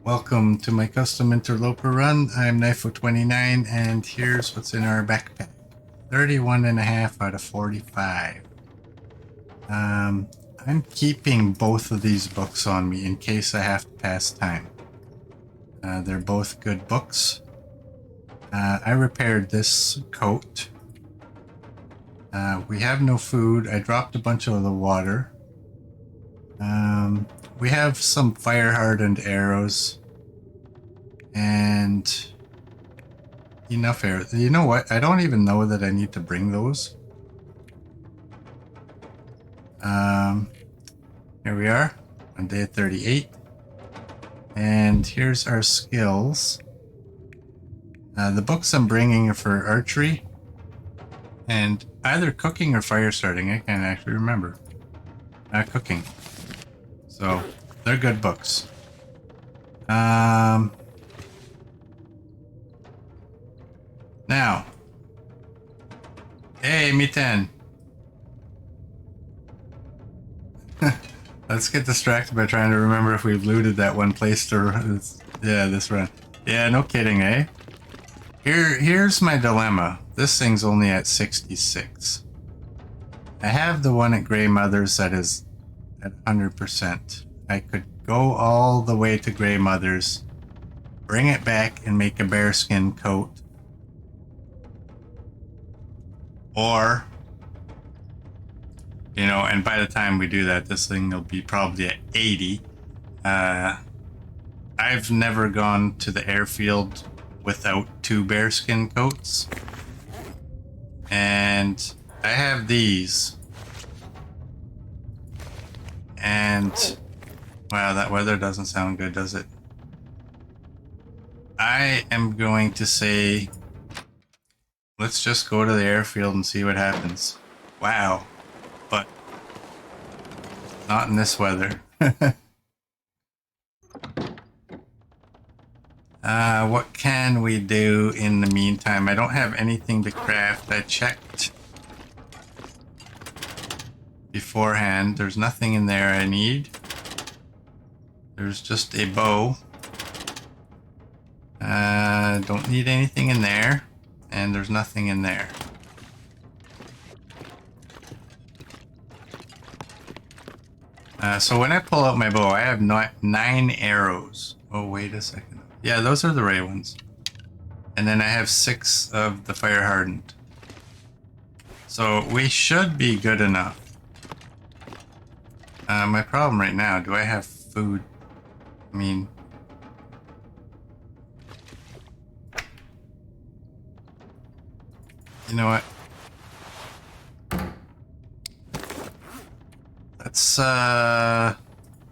Welcome to my custom interloper run. I'm Knifo29 and here's what's in our backpack. 31.5 out of 45. I'm keeping both of these books on me in case I have to pass time. They're both good books. I repaired this coat. We have no food. I dropped a bunch of the water. We have some fire-hardened arrows. And enough arrows. You know what? I don't even know that I need to bring those. Here we are on day 38. And here's our skills. The books I'm bringing are for archery. And either cooking or fire starting. I can't actually remember. Cooking. So, they're good books. Now. Hey, Miten. Let's get distracted by trying to remember if we've looted that one place to... Yeah, this run. Yeah, no kidding, eh? Here's my dilemma. This thing's only at 66. I have the one at Grey Mother's that is at 100%. I could go all the way to Grey Mother's, bring it back and make a bearskin coat. Or, you know, and by the time we do that, this thing will be probably at 80. I've never gone to the airfield without 2 bearskin coats. And I have these. And, wow, that weather doesn't sound good, does it? I am going to say, let's just go to the airfield and see what happens. Wow. But not in this weather. What can we do in the meantime? I don't have anything to craft. I checked beforehand. There's nothing in there I need. There's just a bow. Don't need anything in there. And there's nothing in there. So when I pull out my bow, I have 9 arrows. Oh, wait a second. Yeah, those are the ray ones. And then I have 6 of the fire hardened. So we should be good enough. My problem right now, do I have food? I mean... You know what? Let's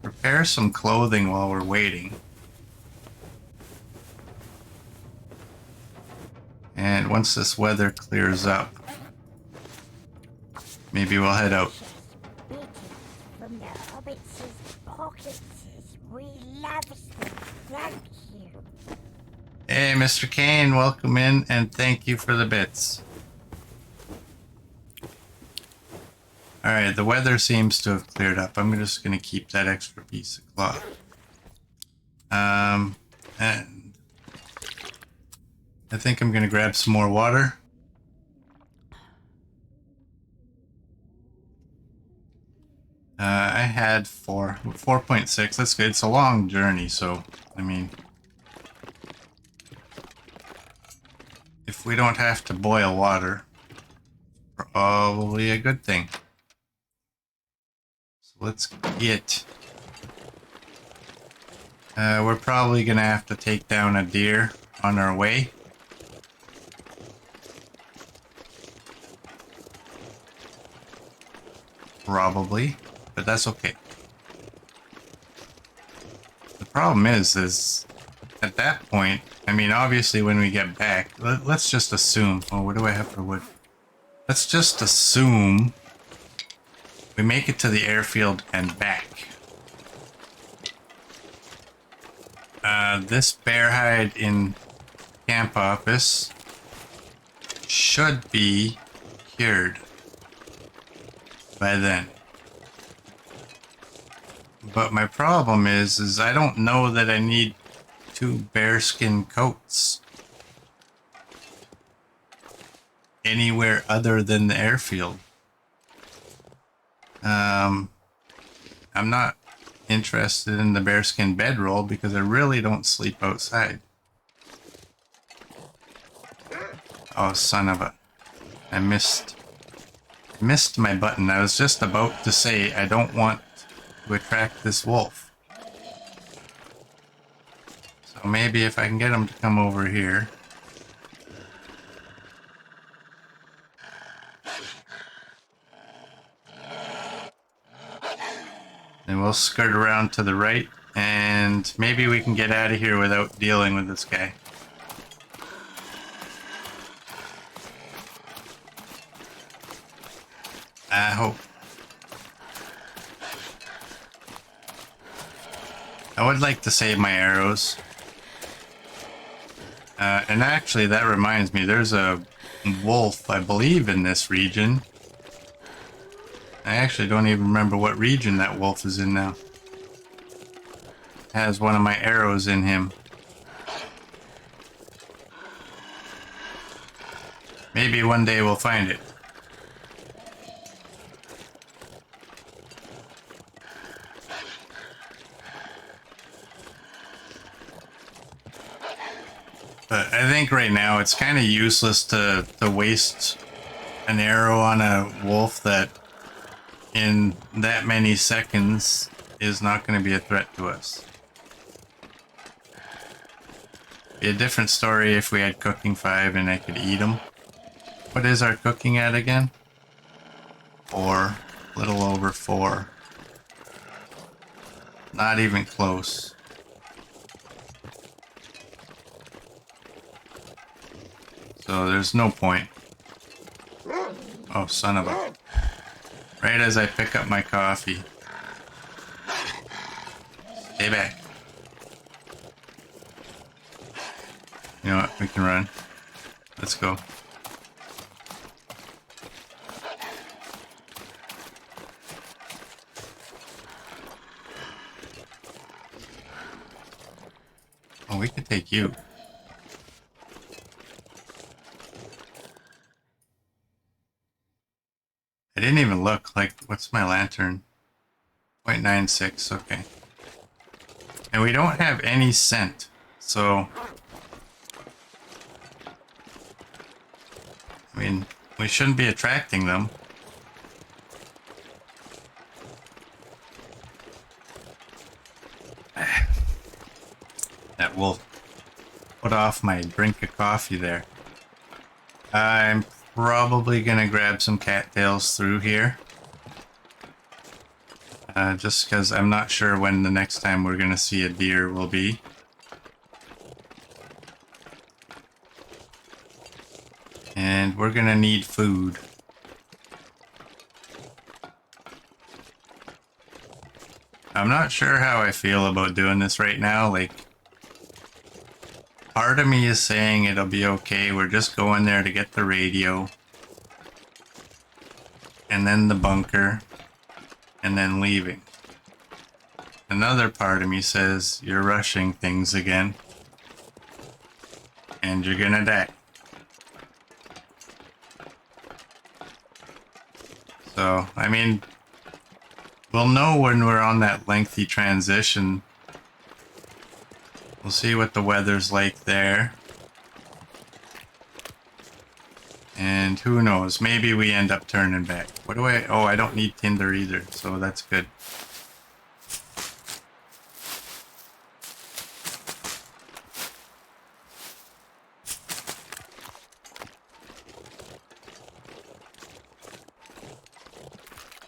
prepare some clothing while we're waiting. And once this weather clears up, maybe we'll head out. From the hobbits' pockets, we love them. Thank you. Hey, Mr. Kane, welcome in, and thank you for the bits. Alright, the weather seems to have cleared up. I'm just going to keep that extra piece of cloth. And I think I'm going to grab some more water. I had 4.6. That's good. It's a long journey, so, I mean... If we don't have to boil water, probably a good thing. Let's get... we're probably gonna have to take down a deer on our way. Probably, but that's okay. The problem is at that point, I mean, obviously when we get back, let's just assume... Oh, what do I have for wood? Let's just assume... we make it to the airfield and back. This bear hide in camp office should be cured by then. But my problem is I don't know that I need 2 bearskin coats anywhere other than the airfield. I'm not interested in the bearskin bedroll because I really don't sleep outside. Oh, son of a... I missed my button. I was just about to say I don't want to attract this wolf. So maybe if I can get him to come over here. And we'll skirt around to the right, and maybe we can get out of here without dealing with this guy. I hope. I would like to save my arrows. And actually, that reminds me, there's a wolf, I believe, in this region. I actually don't even remember what region that wolf is in now. Has one of my arrows in him. Maybe one day we'll find it. But I think right now it's kind of useless to waste an arrow on a wolf that in that many seconds is not going to be a threat to us. Be a different story if we had cooking 5 and I could eat them. What is our cooking at again? 4. A little over 4. Not even close. So there's no point. Oh, son of a... Right as I pick up my coffee. Stay back. You know what? We can run. Let's go. Oh, we could take you. I didn't even look. Like, what's my lantern? 0.96, okay. And we don't have any scent, so... I mean, we shouldn't be attracting them. That will put off my drink of coffee there. I'm probably gonna grab some cattails through here. Just because I'm not sure when the next time we're gonna see a deer will be. And we're gonna need food. I'm not sure how I feel about doing this right now. Like, part of me is saying it'll be okay. We're just going there to get the radio. And then the bunker. And then leaving. Another part of me says you're rushing things again. And you're gonna die. So, I mean, we'll know when we're on that lengthy transition. We'll see what the weather's like there. And who knows, maybe we end up turning back. What do I... Oh, I don't need tinder either, so that's good.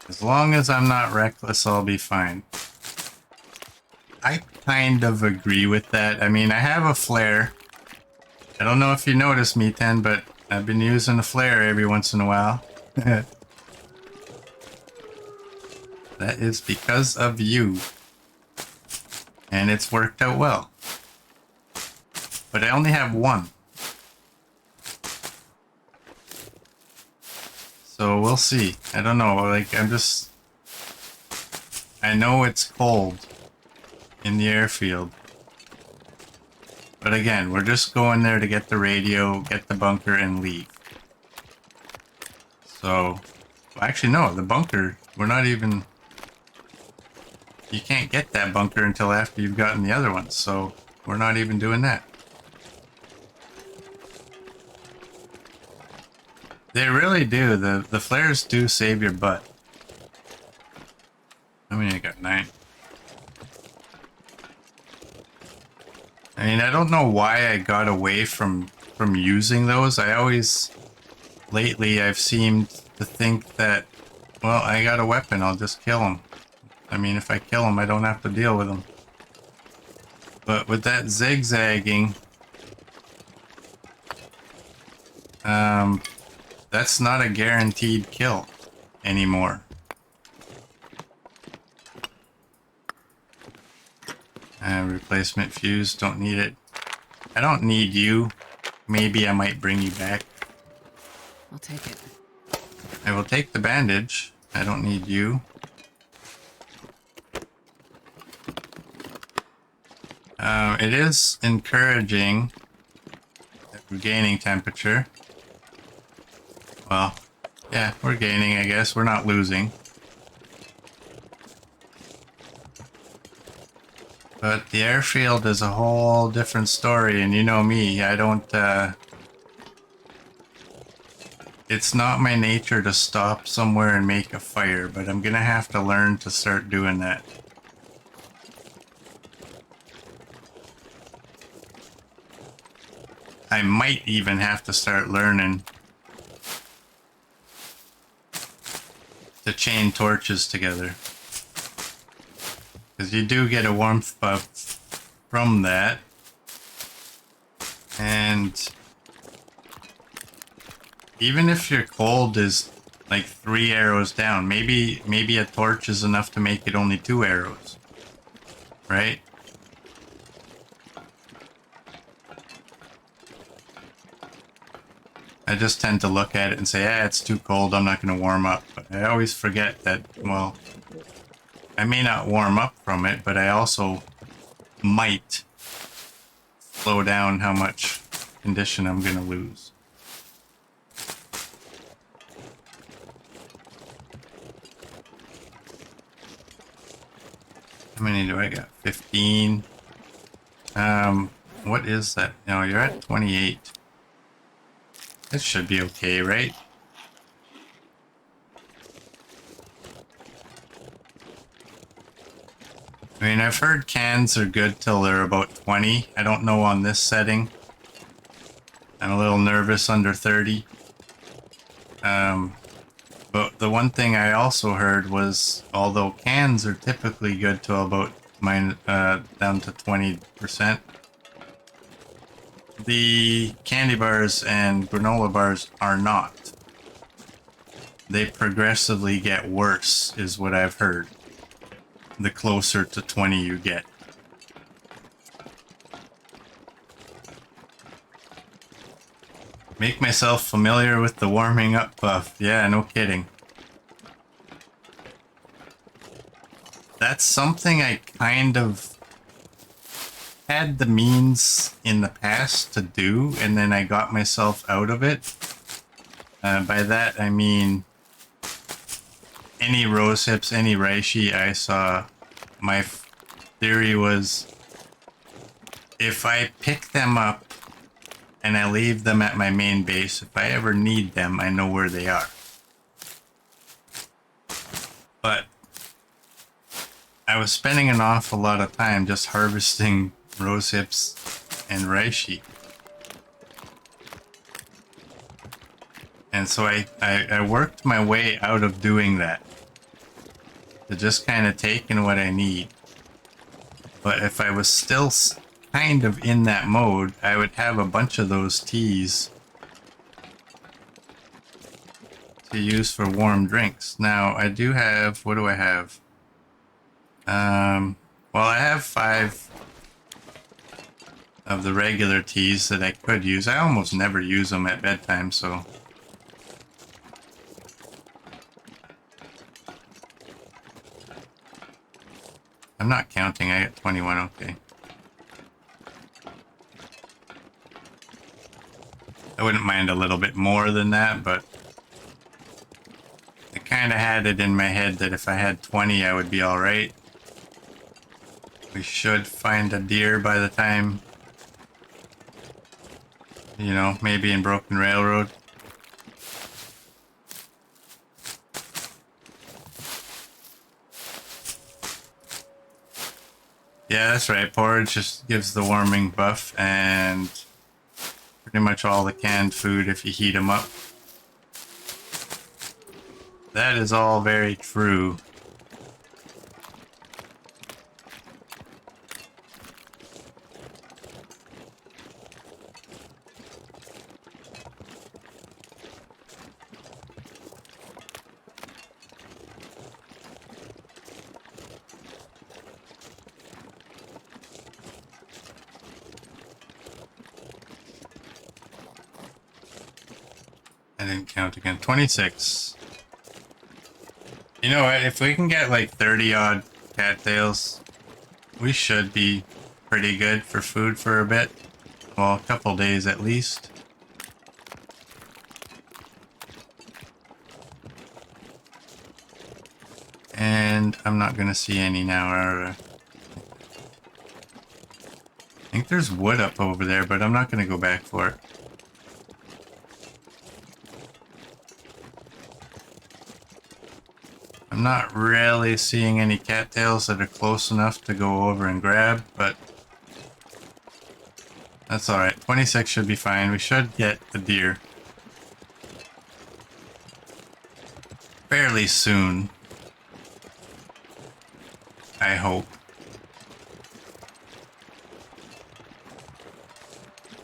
As long as I'm not reckless, I'll be fine. I kind of agree with that. I mean, I have a flare. I don't know if you noticed me, Ten, but I've been using a flare every once in a while. That is because of you. And it's worked out well. But I only have one. So we'll see. I don't know, like, I know it's cold in the airfield. But again, we're just going there to get the radio, get the bunker, and leave. So, well, actually no, the bunker, we're not even... You can't get that bunker until after you've gotten the other ones, so we're not even doing that. They really do. The flares do save your butt. I mean, I got 9. I mean, I don't know why I got away from using those. I always, lately, I've seemed to think that, well, I got a weapon, I'll just kill him. I mean, if I kill him, I don't have to deal with him. But with that zigzagging, that's not a guaranteed kill anymore. Replacement fuse, don't need it. I don't need you. Maybe I might bring you back. I'll take it. I will take the bandage. I don't need you. It is encouraging that we're gaining temperature. Well, yeah, we're gaining, I guess. We're not losing. But the airfield is a whole different story, and you know me, I don't, it's not my nature to stop somewhere and make a fire, but I'm gonna have to learn to start doing that. I might even have to start learning to chain torches together. Because you do get a warmth buff from that. And even if your cold is like 3 arrows down, maybe a torch is enough to make it only 2 arrows. Right? I just tend to look at it and say, it's too cold, I'm not going to warm up. But I always forget that, well, I may not warm up from it, but I also might slow down how much condition I'm going to lose. How many do I got? 15. What is that? No, you're at 28. This should be okay, right? I mean, I've heard cans are good till they're about 20. I don't know on this setting. I'm a little nervous under 30. But the one thing I also heard was, although cans are typically good till about down to 20%, the candy bars and granola bars are not. They progressively get worse, is what I've heard, the closer to 20 you get. Make myself familiar with the warming up buff. Yeah, no kidding. That's something I kind of had the means in the past to do, and then I got myself out of it. By that I mean any rose hips, any reishi I saw, my theory was if I pick them up and I leave them at my main base, if I ever need them, I know where they are. But I was spending an awful lot of time just harvesting rose hips and reishi. And so I worked my way out of doing that. To just kind of taking what I need. But if I was still kind of in that mode, I would have a bunch of those teas to use for warm drinks. Now, I do have, what do I have? Well, I have 5 of the regular teas that I could use. I almost never use them at bedtime, so... I'm not counting, I got 21, okay. I wouldn't mind a little bit more than that, but I kind of had it in my head that if I had 20, I would be all right. We should find a deer by the time, you know, maybe in Broken Railroad. Yeah, that's right. Porridge just gives the warming buff and pretty much all the canned food if you heat them up. That is all very true. I didn't count again. 26. You know what? If we can get like 30 odd cattails, we should be pretty good for food for a bit. Well, a couple days at least. And I'm not going to see any now, are there? I think there's wood up over there, but I'm not going to go back for it. I'm not really seeing any cattails that are close enough to go over and grab, but that's alright. 26 should be fine. We should get the deer fairly soon. I hope.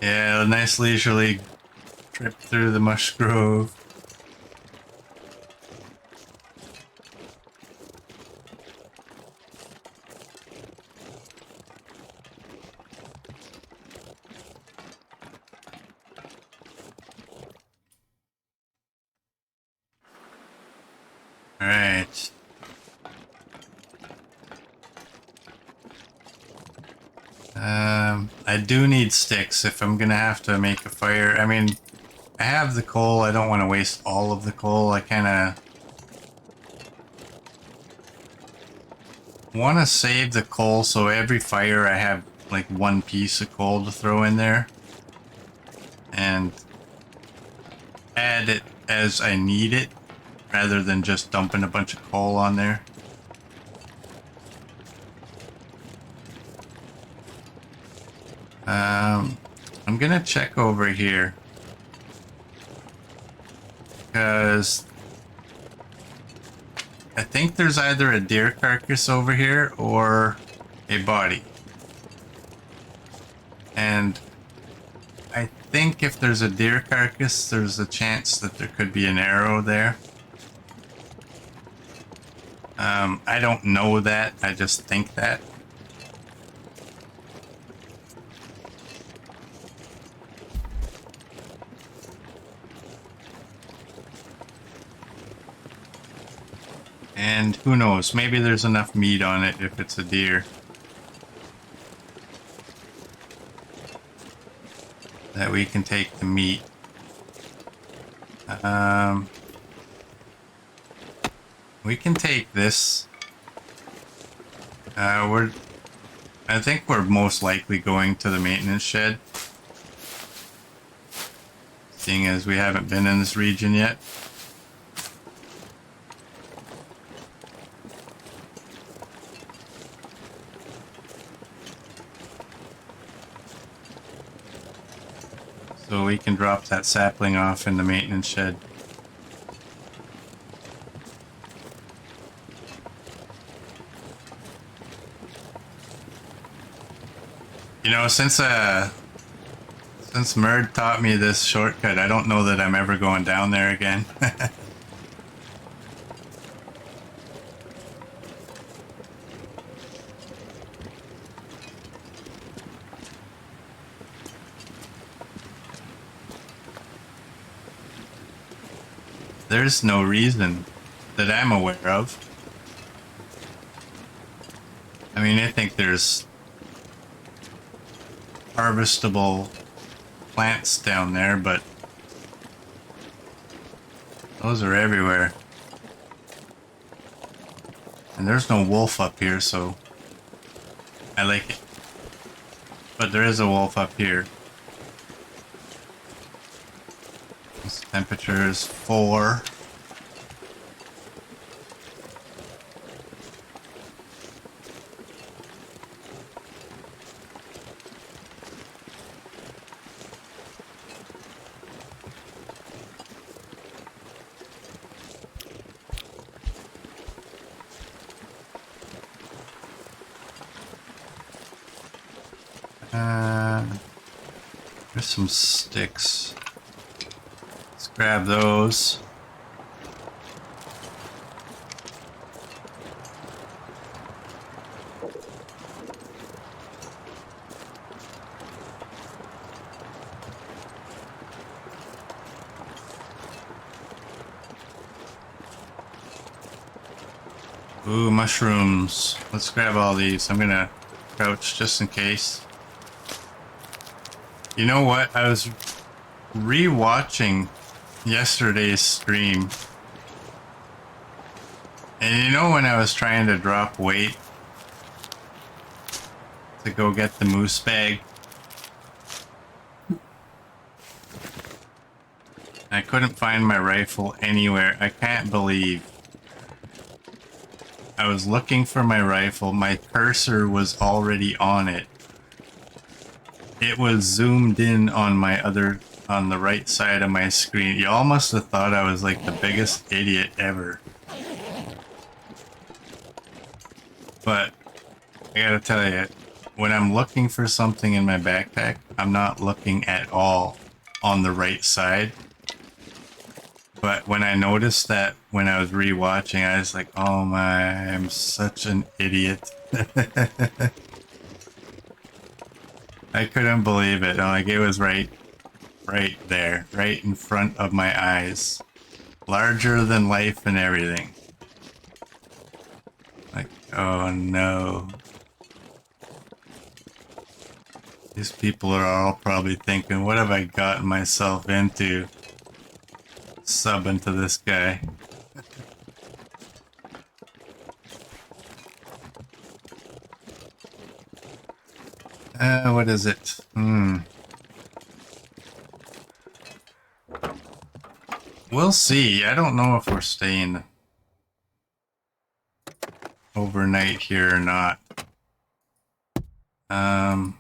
Yeah, a nice leisurely trip through the Mush Grove. Alright. I do need sticks if I'm gonna have to make a fire. I mean, I have the coal. I don't want to waste all of the coal. I kind of want to save the coal so every fire I have like one piece of coal to throw in there and add it as I need it rather than just dumping a bunch of coal on there. I'm gonna check over here because I think there's either a deer carcass over here or a body. And I think if there's a deer carcass, there's a chance that there could be an arrow there. I don't know that, I just think that. And who knows, maybe there's enough meat on it if it's a deer that we can take the meat. We can take this. I think we're most likely going to the maintenance shed, seeing as we haven't been in this region yet. So we can drop that sapling off in the maintenance shed. You know, since Murd taught me this shortcut, I don't know that I'm ever going down there again. There's no reason that I'm aware of. I mean, I think there's harvestable plants down there, but Those are everywhere. And there's no wolf up here, so I like it. But there is a wolf up here. This temperature is 4. There's some sticks. Let's grab those. Ooh, mushrooms. Let's grab all these. I'm gonna crouch just in case. You know what? I was re-watching yesterday's stream. And you know when I was trying to drop weight to go get the moose bag? I couldn't find my rifle anywhere. I can't believe. I was looking for my rifle. My cursor was already on it. It was zoomed in on on the right side of my screen. You all must have thought I was like the biggest idiot ever. But I gotta tell you, when I'm looking for something in my backpack, I'm not looking at all on the right side. But when I noticed that when I was re-watching, I was like, oh my, I'm such an idiot. I couldn't believe it. Like, it was right there, right in front of my eyes. Larger than life and everything. Like, oh no. These people are all probably thinking, what have I gotten myself into? Subbing to this guy. What is it? We'll see. I don't know if we're staying overnight here or not. I'd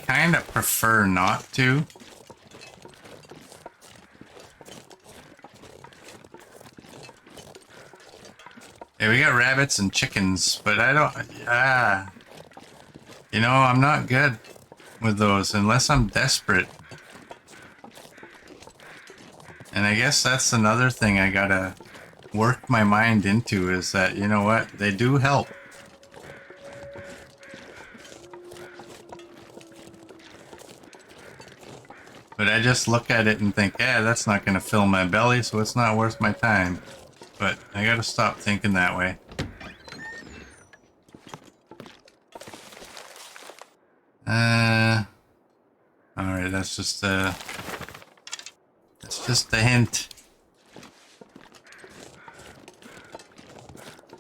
kind of prefer not to. Yeah, we got rabbits and chickens, but I don't... You know, I'm not good with those unless I'm desperate. And I guess that's another thing I gotta work my mind into, is that, you know what, they do help. But I just look at it and think, yeah, that's not gonna fill my belly, so it's not worth my time. But I gotta stop thinking that way. Alright, that's just a hint.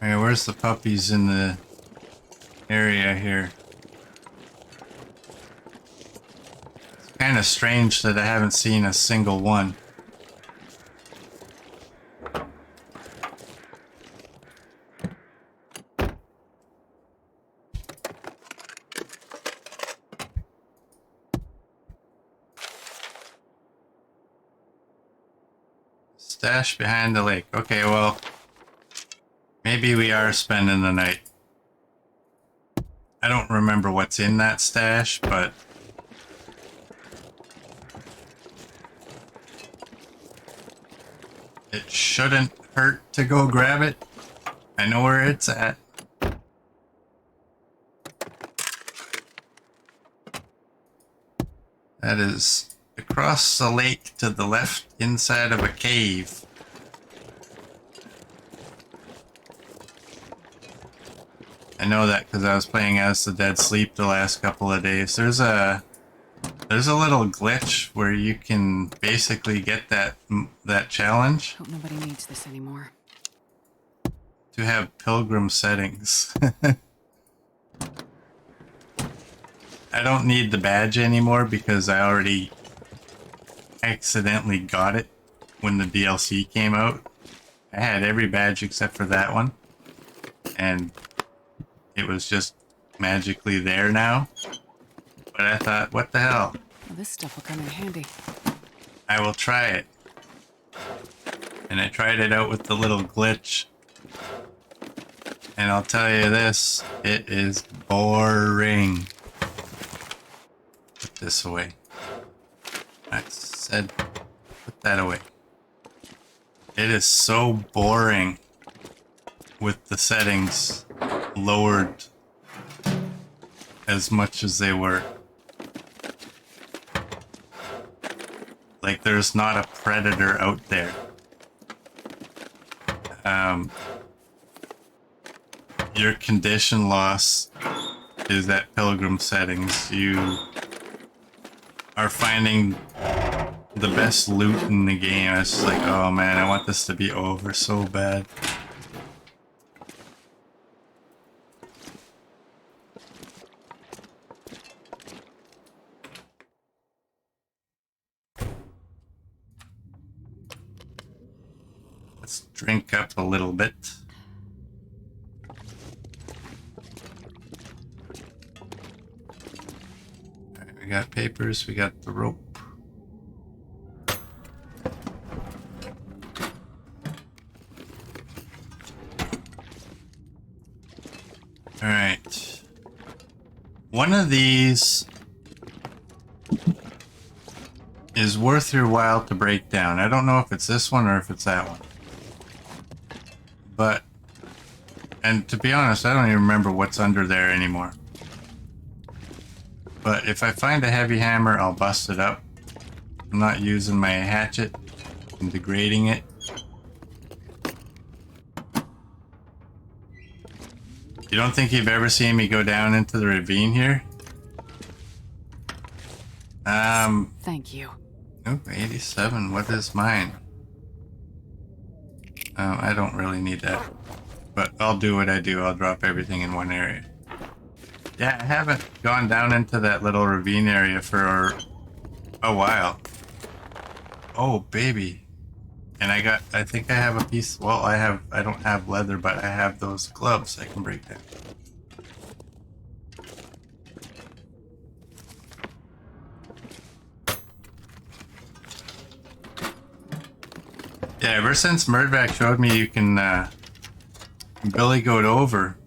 Alright, where's the puppies in the area here? It's kind of strange that I haven't seen a single one. Stash behind the lake. Okay, well, maybe we are spending the night. I don't remember what's in that stash, but it shouldn't hurt to go grab it. I know where it's at. That is across the lake to the left inside of a cave. I know that because I was playing As the Dead Sleep the last couple of days. There's There's a little glitch where you can basically get that challenge Hope nobody needs this anymore. to have pilgrim settings. I don't need the badge anymore because I already accidentally got it when the DLC came out. I had every badge except for that one, and it was just magically there now. But I thought, what the hell? Well, this stuff will come in handy. I will try it. And I tried it out with the little glitch. And I'll tell you this, it is boring. Put this away. I said, put that away. It is so boring with the settings lowered as much as they were. Like, there's not a predator out there. Your condition loss is at pilgrim settings. You are finding the best loot in the game. It's just like, oh man, I want this to be over so bad. Let's drink up a little bit. Alright, we got papers, we got the rope. Alright. One of these is worth your while to break down. I don't know if it's this one or if it's that one. But, and to be honest, I don't even remember what's under there anymore. But if I find a heavy hammer, I'll bust it up. I'm not using my hatchet. I'm degrading it. You don't think you've ever seen me go down into the ravine here? Thank you. Oh, 87. What is mine? I don't really need that. But I'll do what I do. I'll drop everything in one area. Yeah, I haven't gone down into that little ravine area for a while. Oh, baby. And I think I have a piece. Well, I don't have leather, but I have those gloves I can break down. Yeah, ever since Murdvac showed me you can billy goat over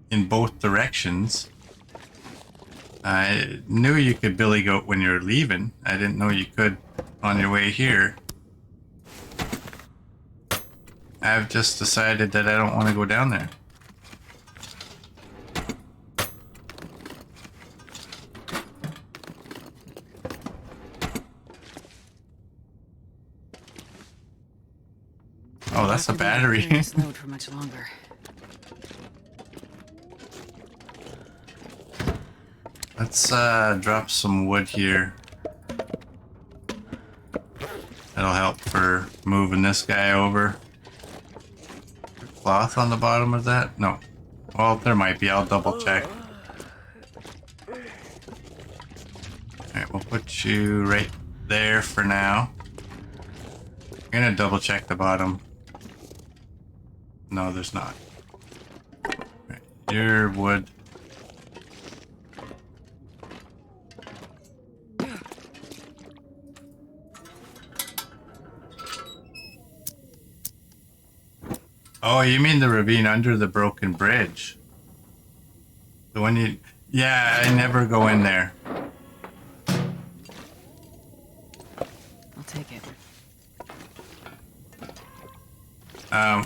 in both directions. I knew you could billy goat when you're leaving. I didn't know you could on your way here. I've just decided that I don't want to go down there. Oh, that's a battery. Load for much longer. Let's drop some wood here. That'll help for moving this guy over. Cloth on the bottom of that? No. Well, there might be. I'll double check. Alright, we'll put you right there for now. I'm gonna double check the bottom. No, there's not. Right, your wood. Oh, you mean the ravine under the broken bridge? The one you... Yeah, I never go in there. I'll take it.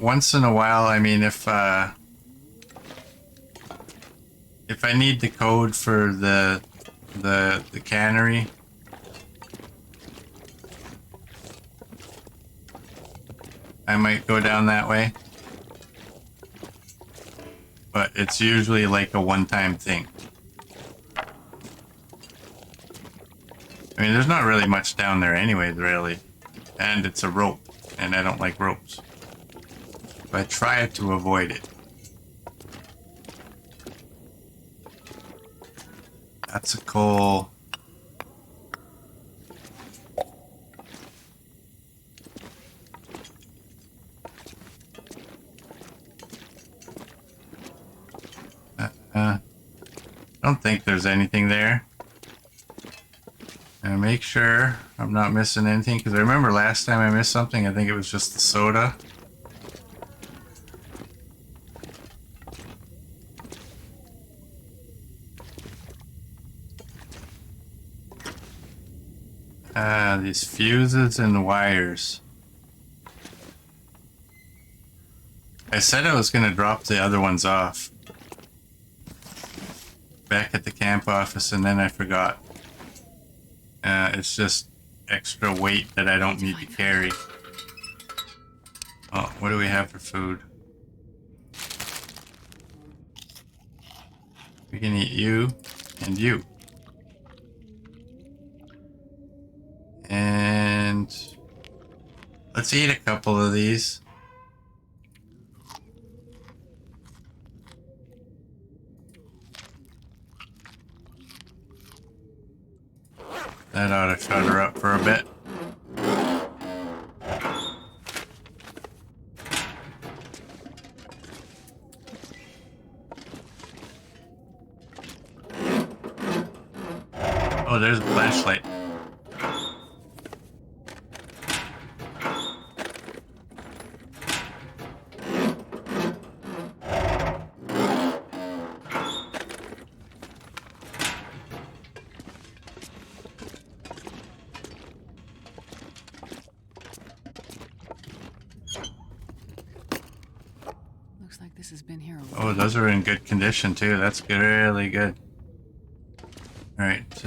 Once in a while, I mean, if I need the code for the cannery, I might go down that way. But it's usually like a one-time thing. mean, there's not really much down there anyway, really. And it's a rope, and I don't like ropes. So I try to avoid it. That's a coal. Don't think there's anything there. And make sure I'm not missing anything, because I remember last time I missed something, I think it was just the soda. These fuses and wires. I said I was going to drop the other ones off back at the camp office, and then I forgot. It's just extra weight that I don't need to carry. Oh, what do we have for food? We can eat you and you. And let's eat a couple of these. That ought to shut her up for a bit. Oh, there's a flashlight. Looks like this has been here a Oh, while. those are in good condition too. That's good, really good. Alright,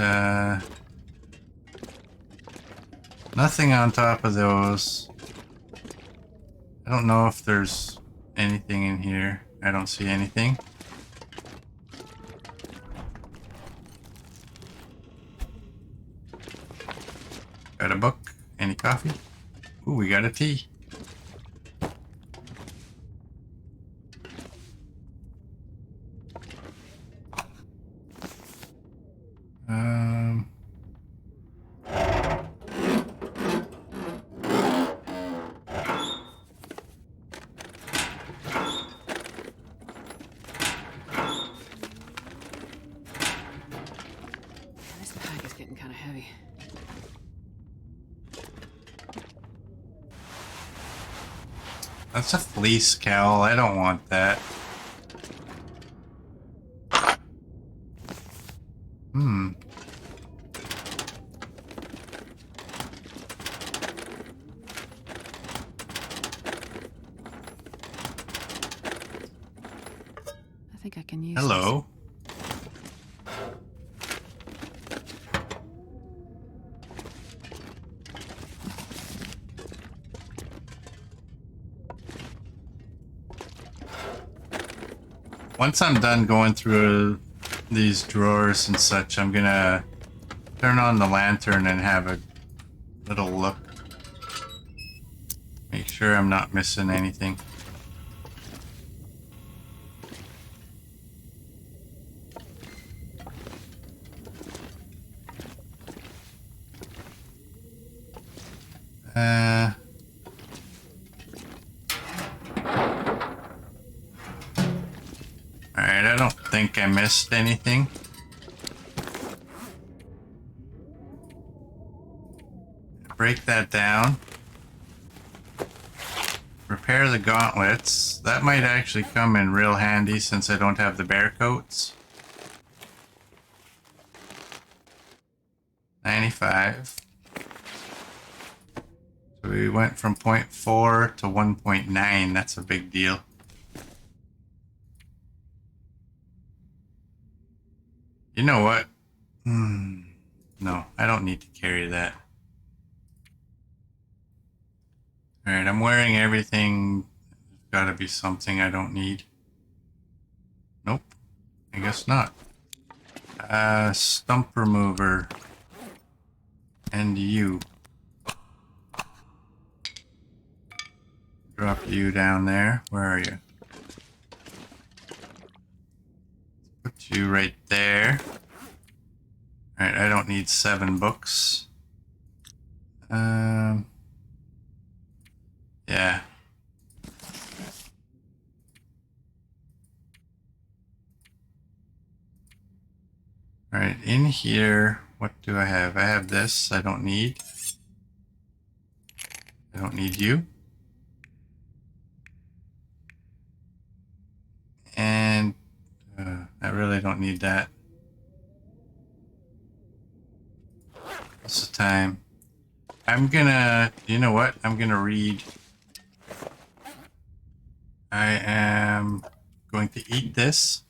nothing on top of those. I don't know if there's anything in here. I don't see anything. Got a book. Any coffee? Ooh, we got a tea. This pack is getting kind of heavy. That's a fleece cowl. I don't want that. I think I can use Hello. Once I'm done going through these drawers and such, I'm gonna turn on the lantern and have a little look. Make sure I'm not missing anything. Alright, I don't think I missed anything. Break that down. Repair the gauntlets. That might actually come in real handy since I don't have the bear coats. 95. So we went from 0.4 to 1.9. That's a big deal. You know what? No, I don't need to carry that. Alright, I'm wearing everything. There's gotta be something I don't need. Nope. I guess not. Stump remover. And you. Drop you down there. Where are you? Put you right there. Alright, I don't need 7 books. Yeah. Alright, in here, what do I have? I have this I don't need. I don't need you. And I really don't need that. What's the time? I'm gonna, you know what? I'm gonna read. I am going to eat this.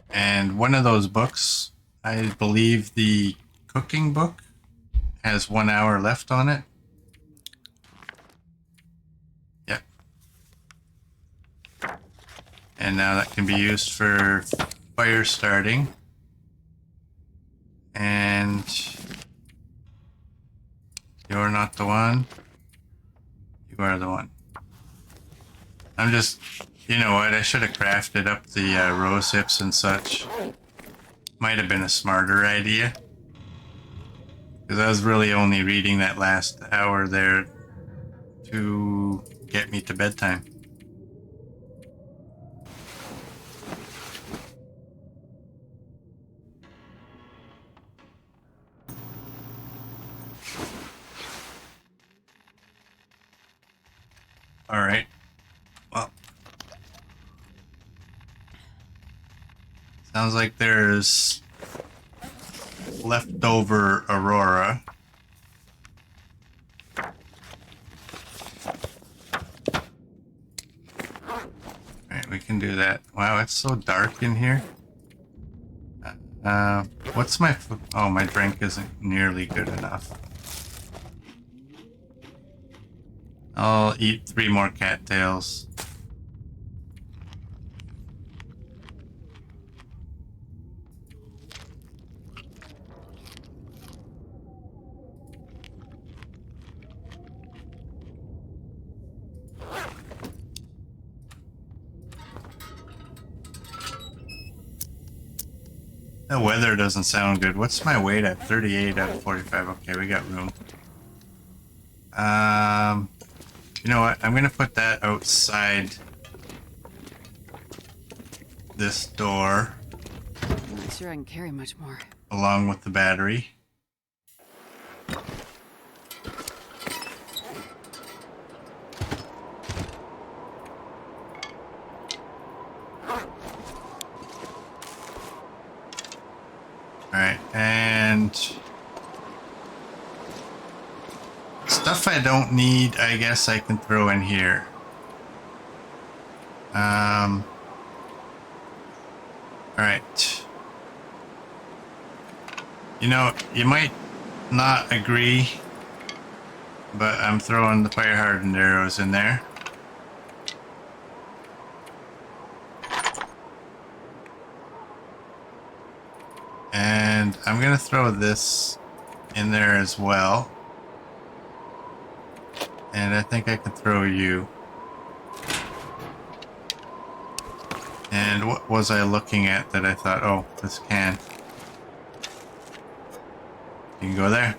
And one of those books, I believe the cooking book, has 1 hour left on it. Yep. And now that can be used for fire starting. And you're not the one. You are the one. I'm just, you know what, I should have crafted up the rose hips and such. Might have been a smarter idea. Because I was really only reading that last hour there to get me to bedtime. Alright. Well. Sounds like there's leftover Aurora. Alright, we can do that. Wow, it's so dark in here. What's my... Oh, my drink isn't nearly good enough. I'll eat 3 more cattails. The weather doesn't sound good. What's my weight at? 38 out of 45. Okay, we got room. You know what? I'm gonna put that outside this door. I'm not sure I can carry much more. Along with the battery. Alright, and stuff I don't need, I guess I can throw in here. Alright. You know, you might not agree, but I'm throwing the fire hardened arrows in there. And I'm gonna throw this in there as well. And I think I can throw you. And what was I looking at that I thought, oh, this can. You can go there.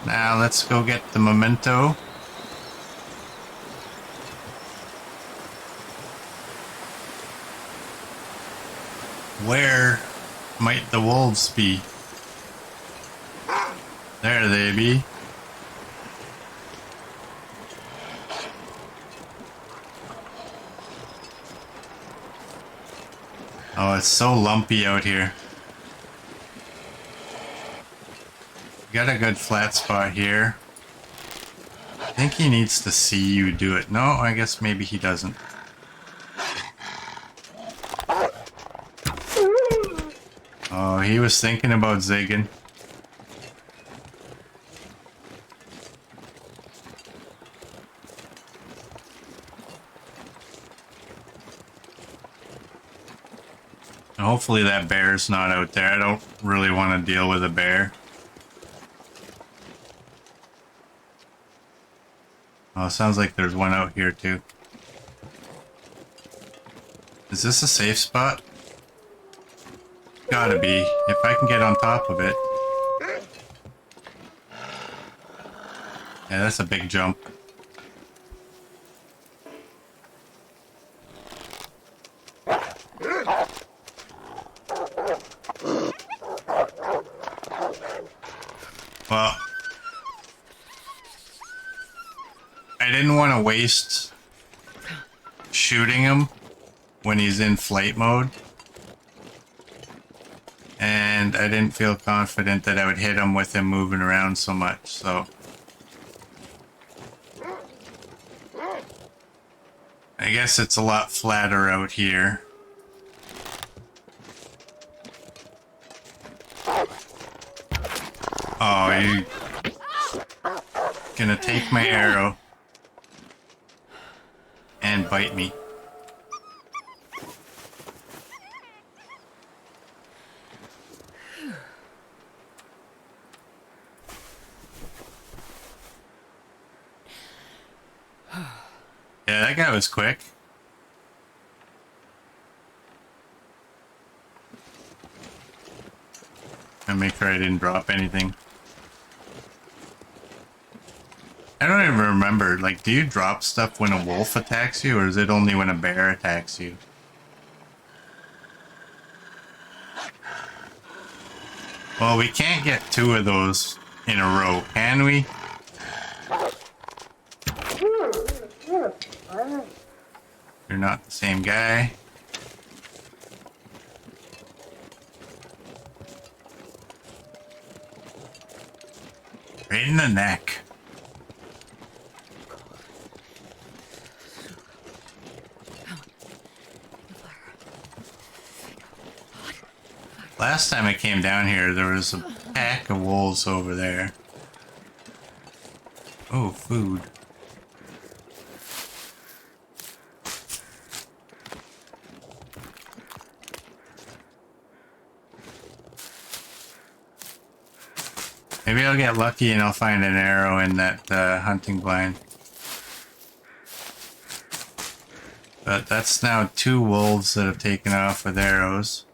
Now let's go get the memento. Where might the wolves be? There they be. Oh, it's so lumpy out here. Got a good flat spot here. I think he needs to see you do it. No, I guess maybe he doesn't. Oh, he was thinking about zigging. Hopefully that bear's not out there. I don't really want to deal with a bear. Oh, it sounds like there's one out here too. Is this a safe spot? Gotta be, if I can get on top of it. Yeah, that's a big jump. Well, I didn't want to waste shooting him when he's in flight mode. And I didn't feel confident that I would hit him with him moving around so much, so... I guess it's a lot flatter out here. Oh, you gonna take my arrow and bite me. Yeah, that guy was quick. And make sure I didn't drop anything. I don't even remember, like, do you drop stuff when a wolf attacks you, or is it only when a bear attacks you? Well, we can't get two of those in a row, can we? You're not the same guy. Right in the neck. Last time I came down here, there was a pack of wolves over there. Oh, food. Maybe I'll get lucky and I'll find an arrow in that hunting blind. But that's now 2 wolves that have taken off with arrows.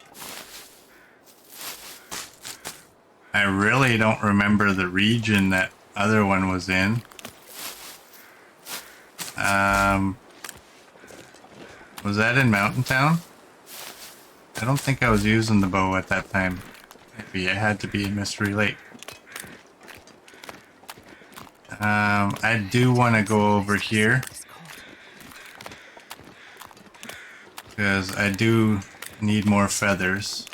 I really don't remember the region that other one was in. Was that in Mountain Town? I don't think I was using the bow at that time. Maybe it had to be in Mystery Lake. I do want to go over here. Because I do need more feathers.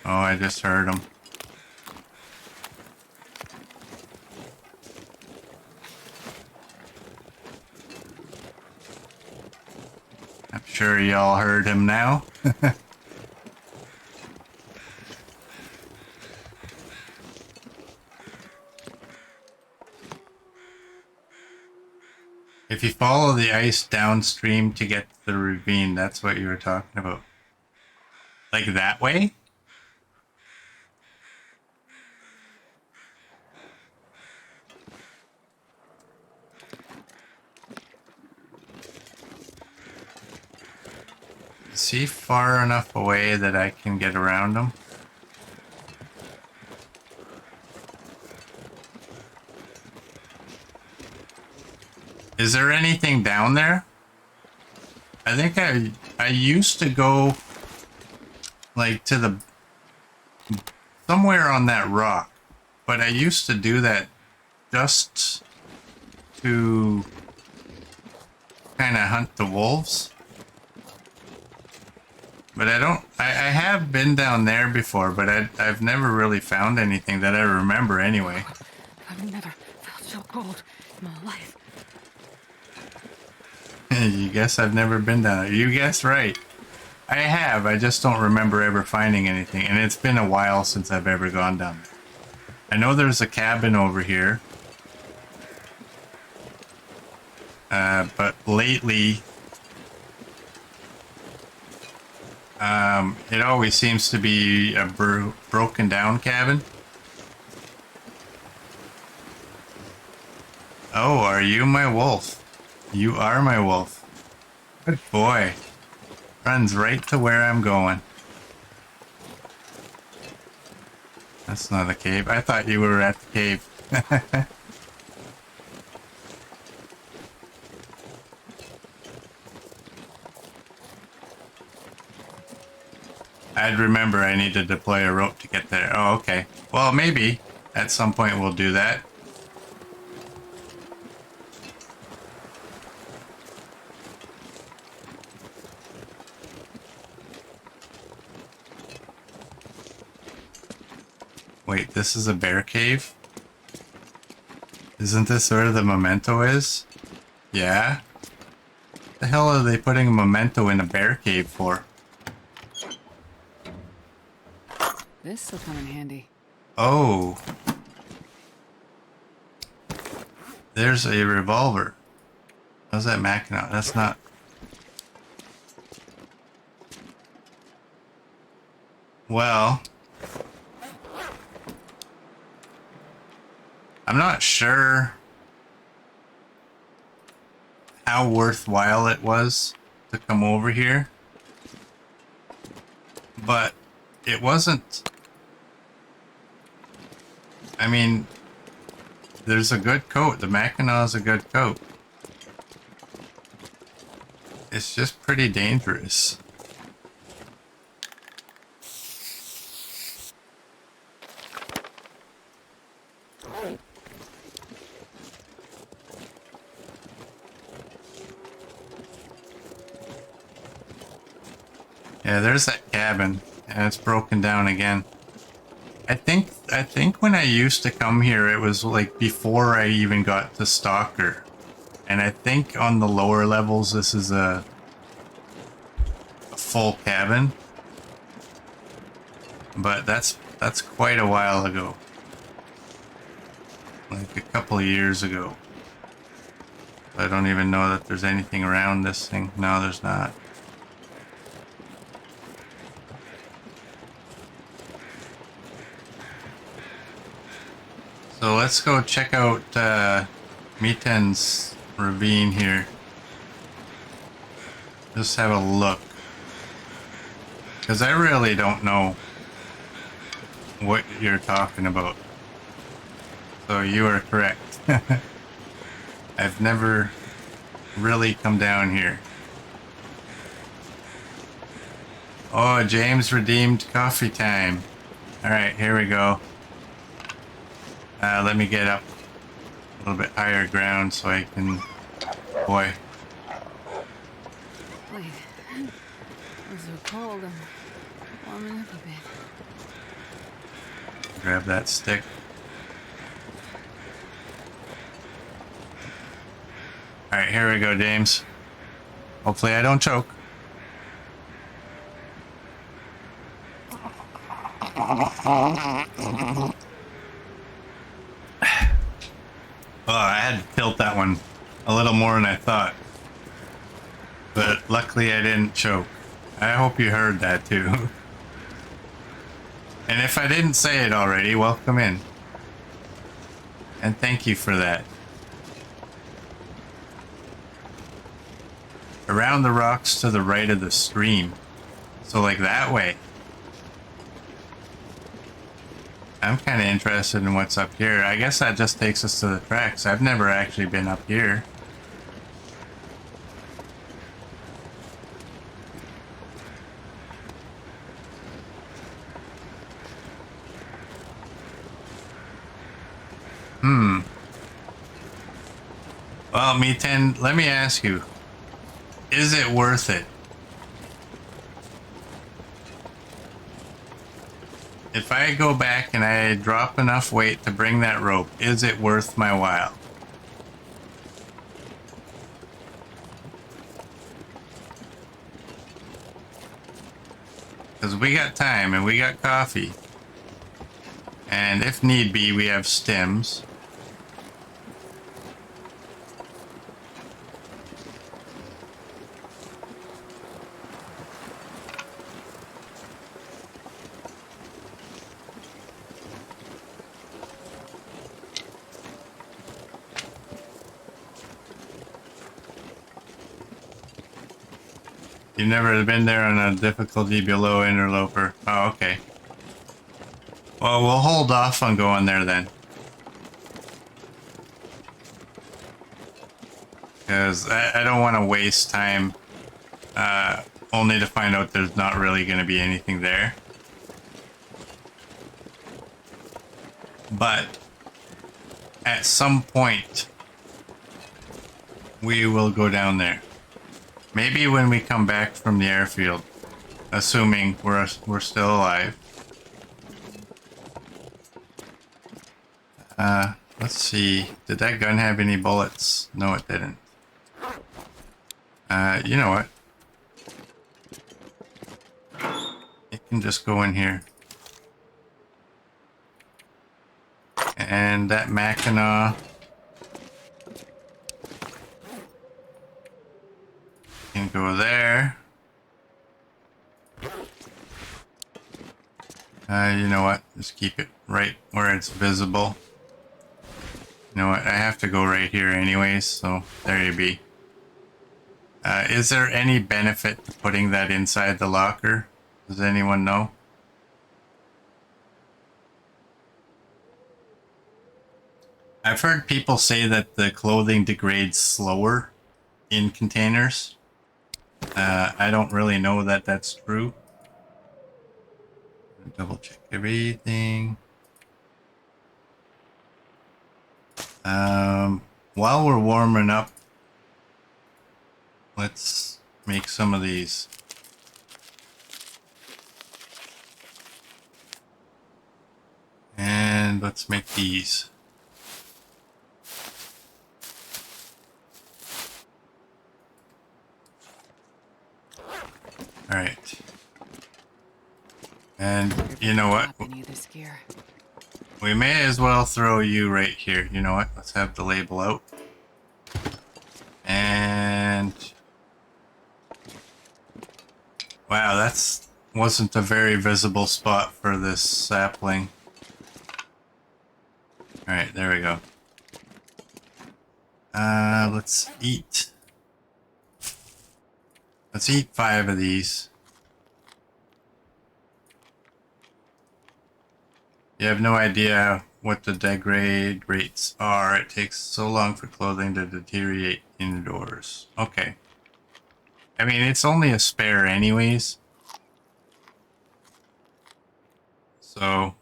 Oh, I just heard him. I'm sure y'all heard him now. If you follow the ice downstream to get to the ravine, that's what you were talking about. Like that way? Is he far enough away that I can get around him? Is there anything down there? I think I used to go like to the somewhere on that rock, but I used to do that just to kind of hunt the wolves. But I have been down there before, but I've never really found anything that I remember anyway. I've never felt so cold in my life. You guess I've never been down there. You guess right. I have, I just don't remember ever finding anything, and it's been a while since I've ever gone down there. I know there's a cabin over here. But lately, it always seems to be a broken down cabin. Oh, are you my wolf? You are my wolf. Good boy. Runs right to where I'm going. That's not a cave. I thought you were at the cave. I'd remember I need to deploy a rope to get there. Oh, okay. Well, maybe at some point we'll do that. Wait, this is a bear cave? Isn't this where the memento is? Yeah? The hell are they putting a memento in a bear cave for? This'll come in handy. Oh. There's a revolver. How's that Mackinac? That's not... Well... I'm not sure how worthwhile it was to come over here, but it wasn't. I mean, there's a good coat. The Mackinac is a good coat. It's just pretty dangerous. Yeah, there's that cabin, and it's broken down again. I think when I used to come here, it was like before I even got to Stalker, and I think on the lower levels this is a full cabin, but that's quite a while ago, like a couple of years ago. I don't even know that there's anything around this thing. No, there's not. So let's go check out Miten's ravine here. Just have a look. Because I really don't know what you're talking about. So you are correct. I've never really come down here. Oh, James redeemed coffee time. Alright, here we go. Let me get up a little bit higher ground so I can... Boy. Wait. It's so cold. I'm warming up a bit. Grab that stick. Alright, here we go, James. Hopefully I don't choke. Oh, I had to tilt that one a little more than I thought. But luckily I didn't choke. I hope you heard that too. And if I didn't say it already, welcome in. And thank you for that. Around the rocks to the right of the stream. So like that way. I'm kind of interested in what's up here. I guess that just takes us to the tracks. I've never actually been up here. Well, Miten, let me ask you. Is it worth it? If I go back and I drop enough weight to bring that rope, is it worth my while? Because we got time and we got coffee. And if need be, we have stems. You've never been there on a difficulty below Interloper. Oh, okay. Well, we'll hold off on going there then. Because I don't want to waste time only to find out there's not really going to be anything there. But at some point, we will go down there. Maybe when we come back from the airfield, assuming we're still alive. Let's see. Did that gun have any bullets? No, it didn't. You know what? It can just go in here. And that Mackinac can go there. You know what? Just keep it right where it's visible. You know what? I have to go right here anyways, so there you be. Is there any benefit to putting that inside the locker? Does anyone know? I've heard people say that the clothing degrades slower in containers. I don't really know that that's true. Double check everything. While we're warming up, let's make some of these. And let's make these. All right. And you know what? We may as well throw you right here. You know what? Let's have the label out. And wow, that's wasn't a very visible spot for this sapling. All right, there we go. Let's eat. Let's eat 5 of these. You have no idea what the degrade rates are. It takes so long for clothing to deteriorate indoors. Okay. I mean, it's only a spare anyways. So...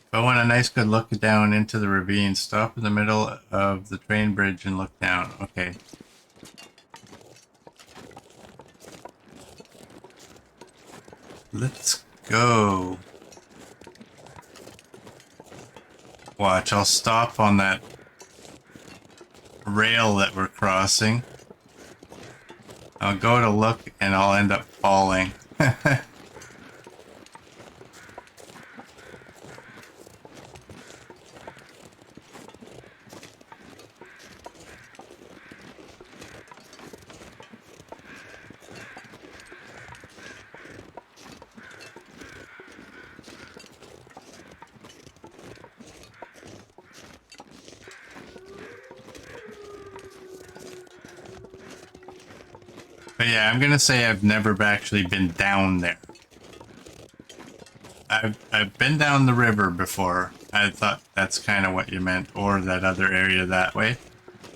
if I want a nice good look down into the ravine, stop in the middle of the train bridge and look down. Okay. Let's go. Watch, I'll stop on that rail that we're crossing. I'll go to look and I'll end up falling. But yeah, I'm gonna say I've never actually been down there. I've been down the river before. I thought that's kind of what you meant, or that other area that way.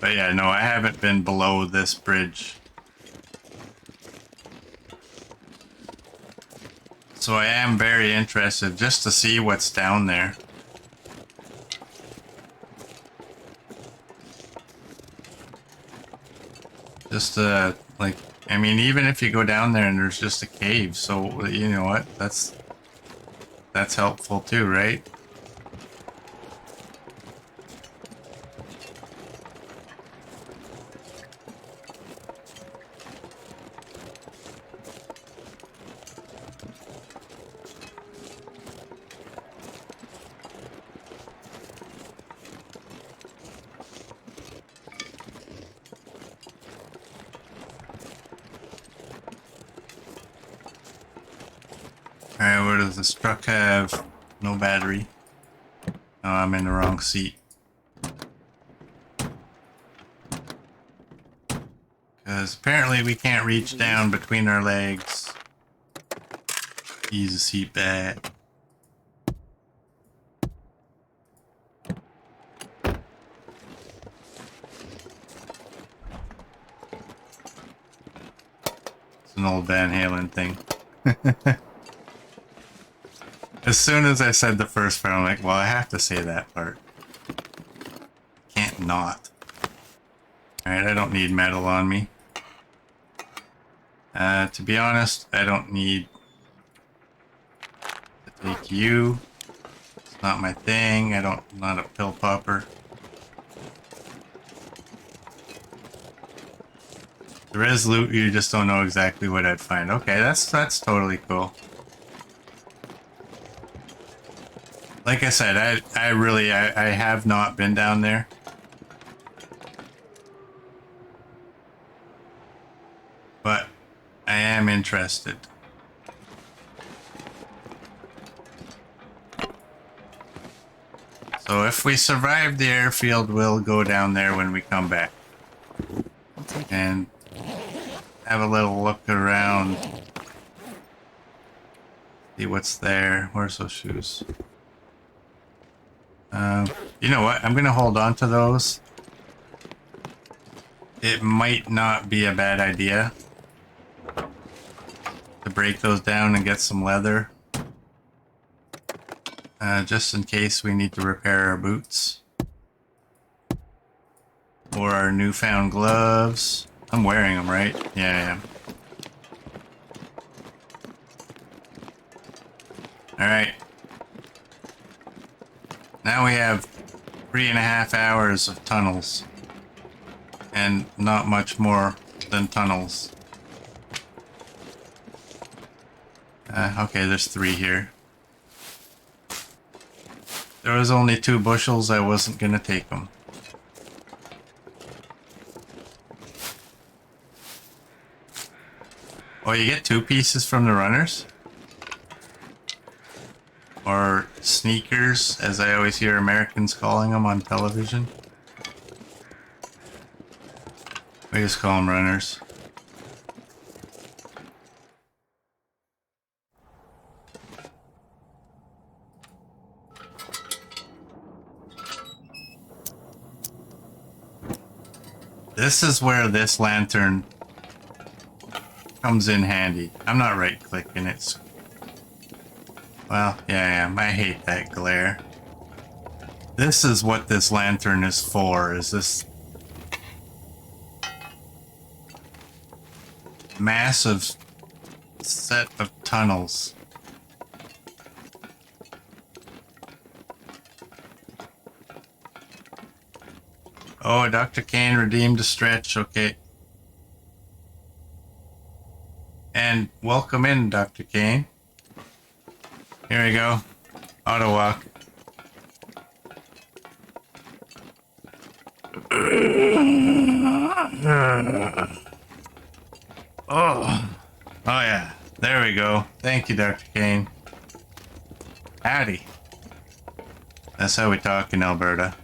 But yeah, no, I haven't been below this bridge. So I am very interested just to see what's down there. Just like, I mean, even if you go down there and there's just a cave, so you know what? That's helpful too, right? Alright, what does this truck have? No battery. Oh, I'm in the wrong seat. Because apparently we can't reach down between our legs. Ease the seat back. It's an old Van Halen thing. As soon as I said the first part, I'm like, well, I have to say that part. Can't not. Alright, I don't need metal on me. To be honest, I don't need to take you. It's not my thing. I'm not a pill popper. There is loot, you just don't know exactly what I'd find. Okay, that's totally cool. Like I said, I have not been down there. But I am interested. So if we survive the airfield, we'll go down there when we come back. I'll take it. And have a little look around. See what's there. Where's those shoes? You know what? I'm going to hold on to those. It might not be a bad idea to break those down and get some leather. Just in case we need to repair our boots. Or our newfound gloves. I'm wearing them, right? Yeah, I am. Alright. Now we have 3.5 hours of tunnels. And not much more than tunnels. Okay, there's 3 here. There was only 2 bushels, I wasn't gonna take them. Oh, you get 2 pieces from the runners? Or sneakers, as I always hear Americans calling them on television. We just call them runners. This is where this lantern comes in handy. I'm not right-clicking it. Well, yeah, I am. I hate that glare. This is what this lantern is for, is this massive set of tunnels. Oh, Dr. Kane redeemed a stretch, okay. And welcome in, Dr. Kane. Here we go. Auto walk. Oh. Oh yeah. There we go. Thank you, Dr. Kane. Howdy. That's how we talk in Alberta.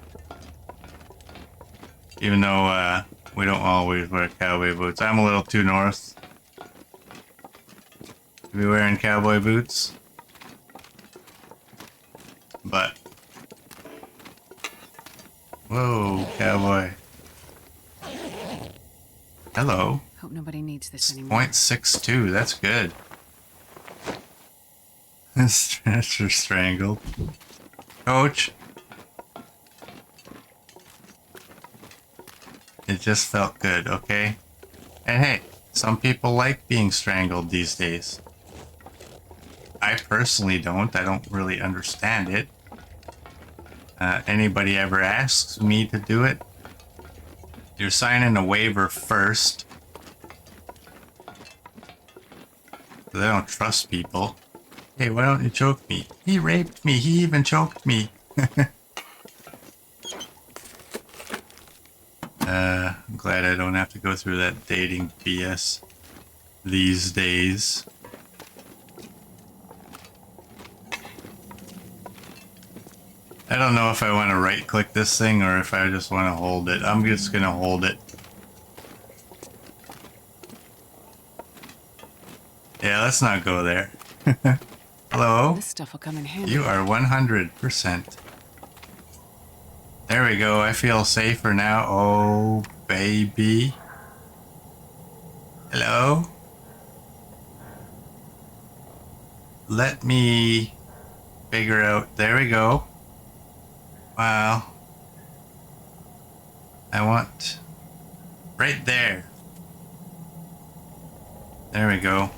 Even though we don't always wear cowboy boots. I'm a little too north to be wearing cowboy boots. But whoa, cowboy. Hello. Hope nobody needs this anymore. 0.62, that's good. Stretcher strangled. Coach. It just felt good, okay? And hey, some people like being strangled these days. I personally don't. I don't really understand it. Anybody ever asks me to do it, you're signing a waiver first. So they don't trust people. Hey, why don't you choke me? He raped me. He even choked me. I'm glad I don't have to go through that dating BS these days. I don't know if I want to right click this thing or if I just want to hold it. I'm just going to hold it. Yeah, let's not go there. Hello? This stuff will come in handy. You are 100%. There we go. I feel safer now. Oh, baby. Hello? Let me figure out. There we go. Wow. I want right there. There we go.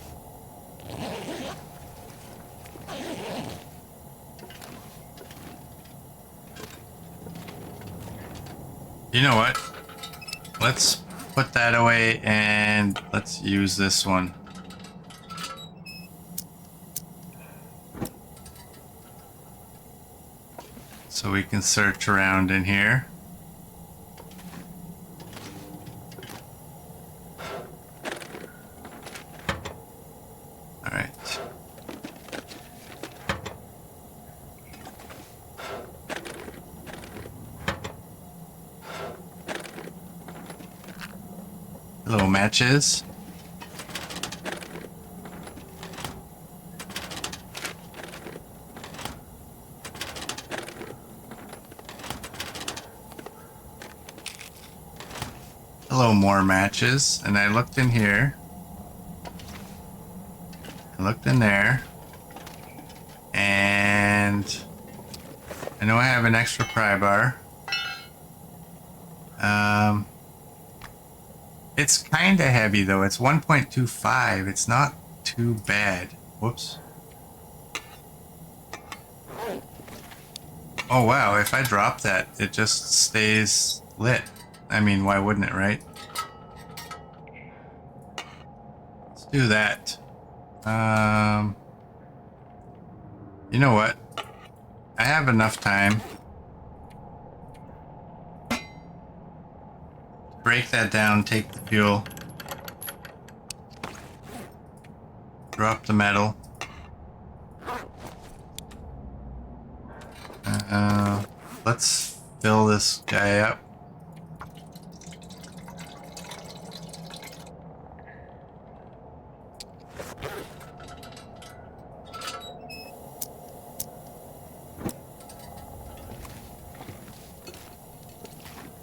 You know what? Let's put that away and let's use this one. So we can search around in here. All right. Little matches. Hello, more matches. And I looked in here. I looked in there. And I know I have an extra pry bar. It's kind of heavy though. It's 1.25. It's not too bad. Whoops. Oh wow, if I drop that, it just stays lit. I mean, why wouldn't it, right? Let's do that. You know what? I have enough time. Break that down, take the fuel. Drop the metal. Let's fill this guy up.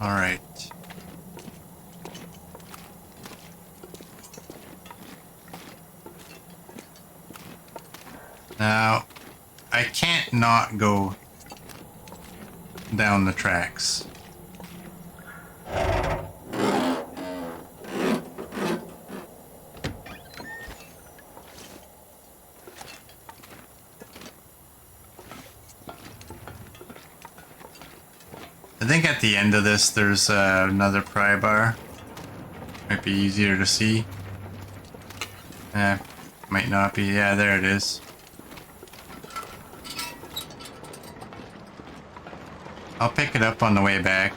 All right. Now, I can't not go down the tracks. I think at the end of this there's another pry bar. Might be easier to see. Might not be. Yeah, there it is. I'll pick it up on the way back.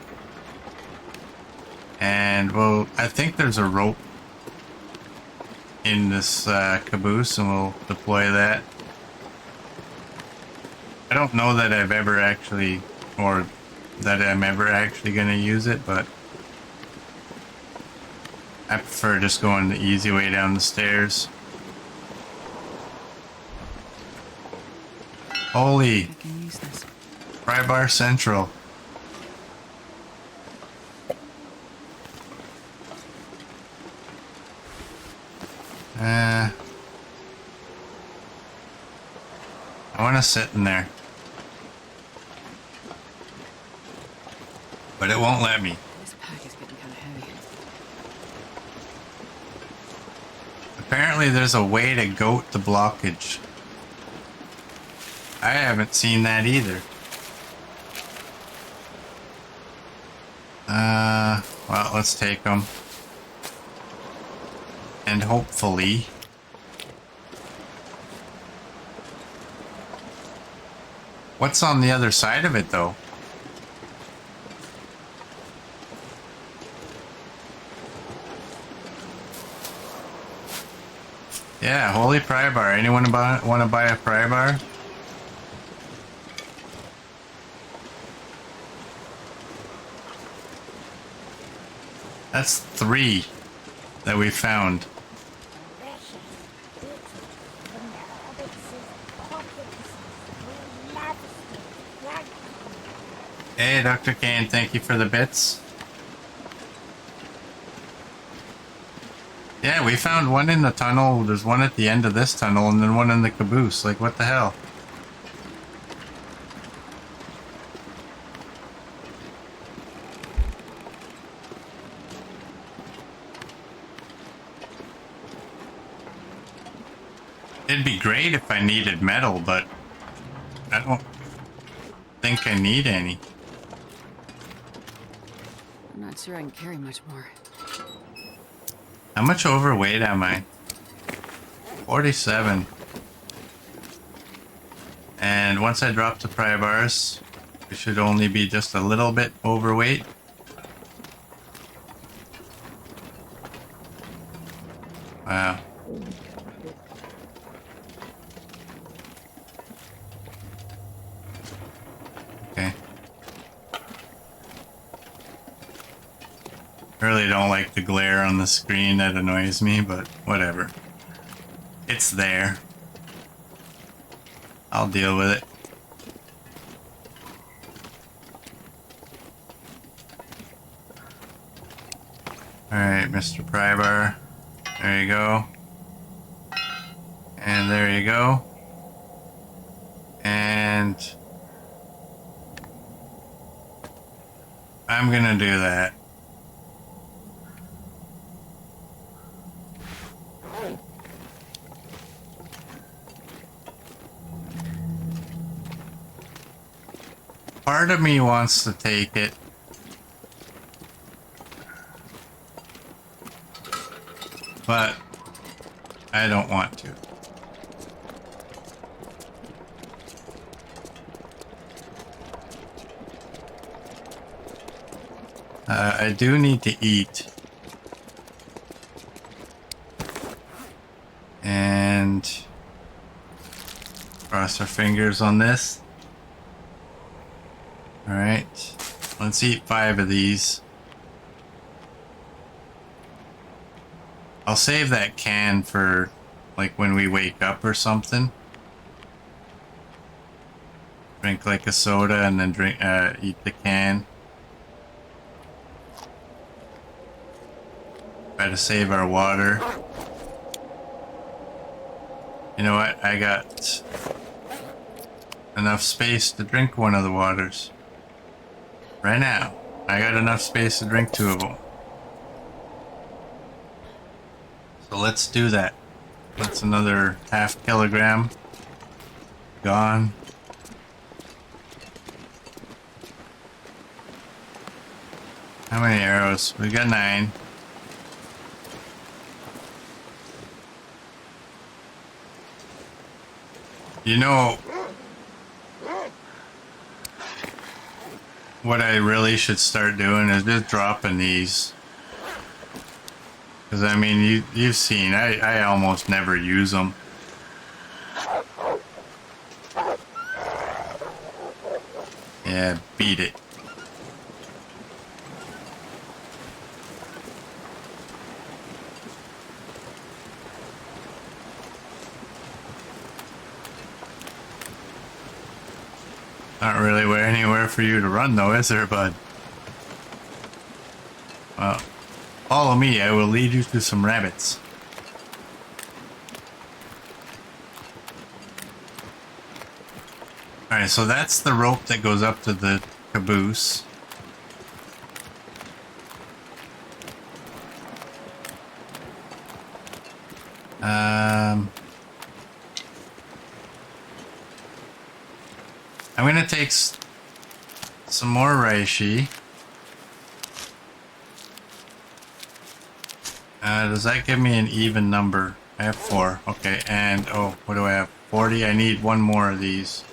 And well, I think there's a rope in this caboose and we'll deploy that. I don't know that I've ever actually, or that I'm ever actually going to use it, but I prefer just going the easy way down the stairs. Holy! I can use this. Pry bar central. I want to sit in there. But it won't let me. This pack is getting kind of heavy. Apparently there's a way to goat the blockage. I haven't seen that either. Well, let's take them. And hopefully... What's on the other side of it, though? Yeah, holy pry bar. Anyone want to buy a pry bar? That's 3 that we found. Precious bits from the hobbits' pockets. We love them. Thank you. Hey, Dr. Kane, thank you for the bits. Yeah, we found one in the tunnel. There's one at the end of this tunnel, and then one in the caboose. Like, what the hell? It'd be great if I needed metal, but I don't think I need any. I'm not sure I can carry much more. How much overweight am I? 47. And once I drop the pry bars, we should only be just a little bit overweight. Wow. Okay. I really don't like the glare on the screen. That annoys me, but whatever. It's there. I'll deal with it. Alright, Mr. Prybar. There you go. And there you go. And I'm gonna do that. Part of me wants to take it. But I don't want to. I do need to eat. And cross our fingers on this. Alright, let's eat 5 of these. I'll save that can for like when we wake up or something. Drink like a soda and then eat the can. Try to save our water. You know what? I got enough space to drink one of the waters. Right now, I got enough space to drink 2 of them. So let's do that. That's another ½ kilogram. Gone. How many arrows? We got 9. You know what I really should start doing is just dropping these. Because I mean, you've seen, I almost never use them. Yeah, beat it. Not really anywhere for you to run though, is there, bud? Well, follow me, I will lead you to some rabbits. Alright, so that's the rope that goes up to the caboose. I'm gonna take some more reishi. Does that give me an even number? I have 4. Okay, and oh, what do I have? 40. I need 1 more of these.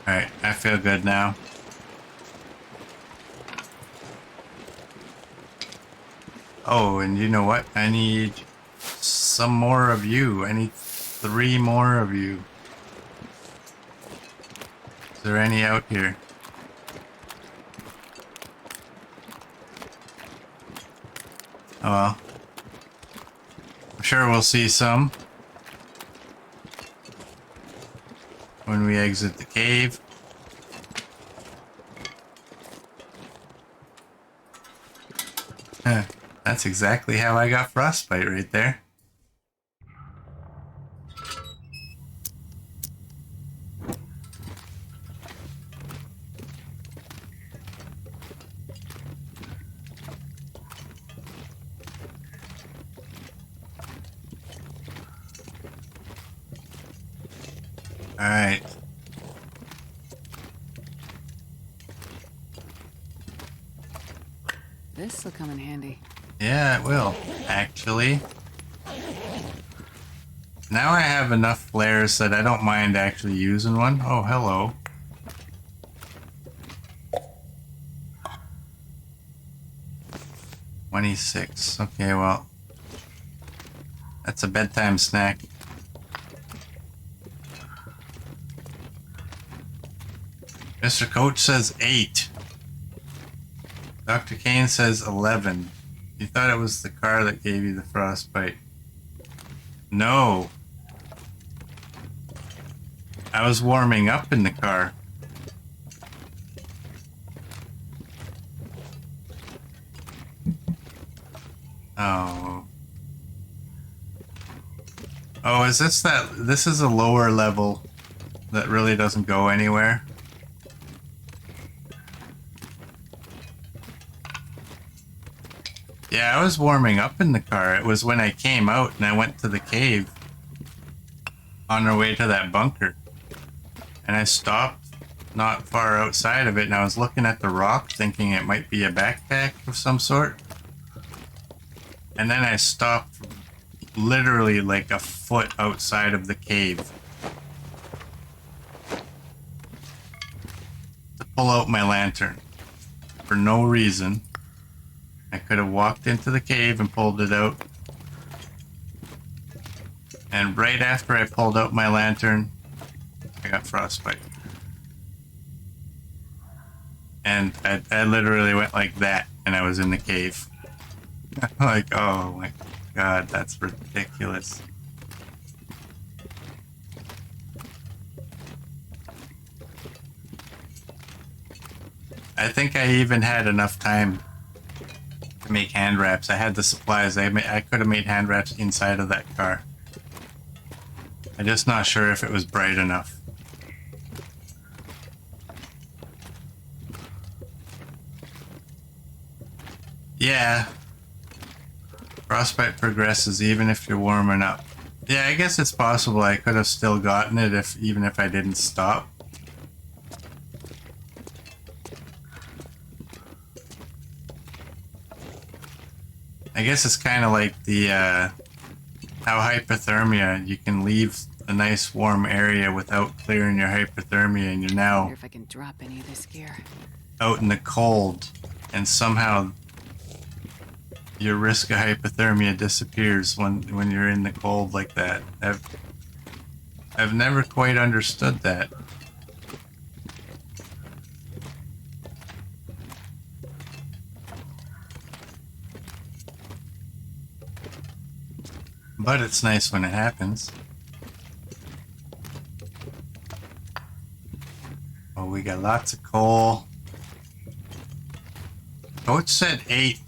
Alright, I feel good now. Oh, and you know what? I need some more of you. I need 3 more of you. Is there any out here? Oh well. I'm sure we'll see some when we exit the cave. Huh. That's exactly how I got frostbite right there. All right. This'll come in handy. Yeah, it will, actually. Now I have enough flares that I don't mind actually using one. Oh, hello. $26. Okay, well. That's a bedtime snack. Mr. Coach says 8. Dr. Kane says 11. You thought it was the car that gave you the frostbite. No. I was warming up in the car. Oh. Oh, is this that? This is a lower level that really doesn't go anywhere. Yeah, I was warming up in the car. It was when I came out and I went to the cave on our way to that bunker. And I stopped not far outside of it and I was looking at the rock thinking it might be a backpack of some sort. And then I stopped literally like a foot outside of the cave to pull out my lantern for no reason. I could have walked into the cave and pulled it out. And right after I pulled out my lantern, I got frostbite. And I literally went like that and I was in the cave. Like, oh my god, that's ridiculous. I think I even had enough time to make hand wraps. I had the supplies. I could have made hand wraps inside of that car. I'm just not sure if it was bright enough. Yeah. Frostbite progresses even if you're warming up. Yeah, I guess it's possible I could have still gotten it even if I didn't stop. I guess it's kind of like the how hypothermia, you can leave a nice warm area without clearing your hypothermia and you're I now wonder if I can drop any of this gear. out in the cold and somehow your risk of hypothermia disappears when you're in the cold like that. I've never quite understood that. But it's nice when it happens. Oh, we got lots of coal. Coach said 8.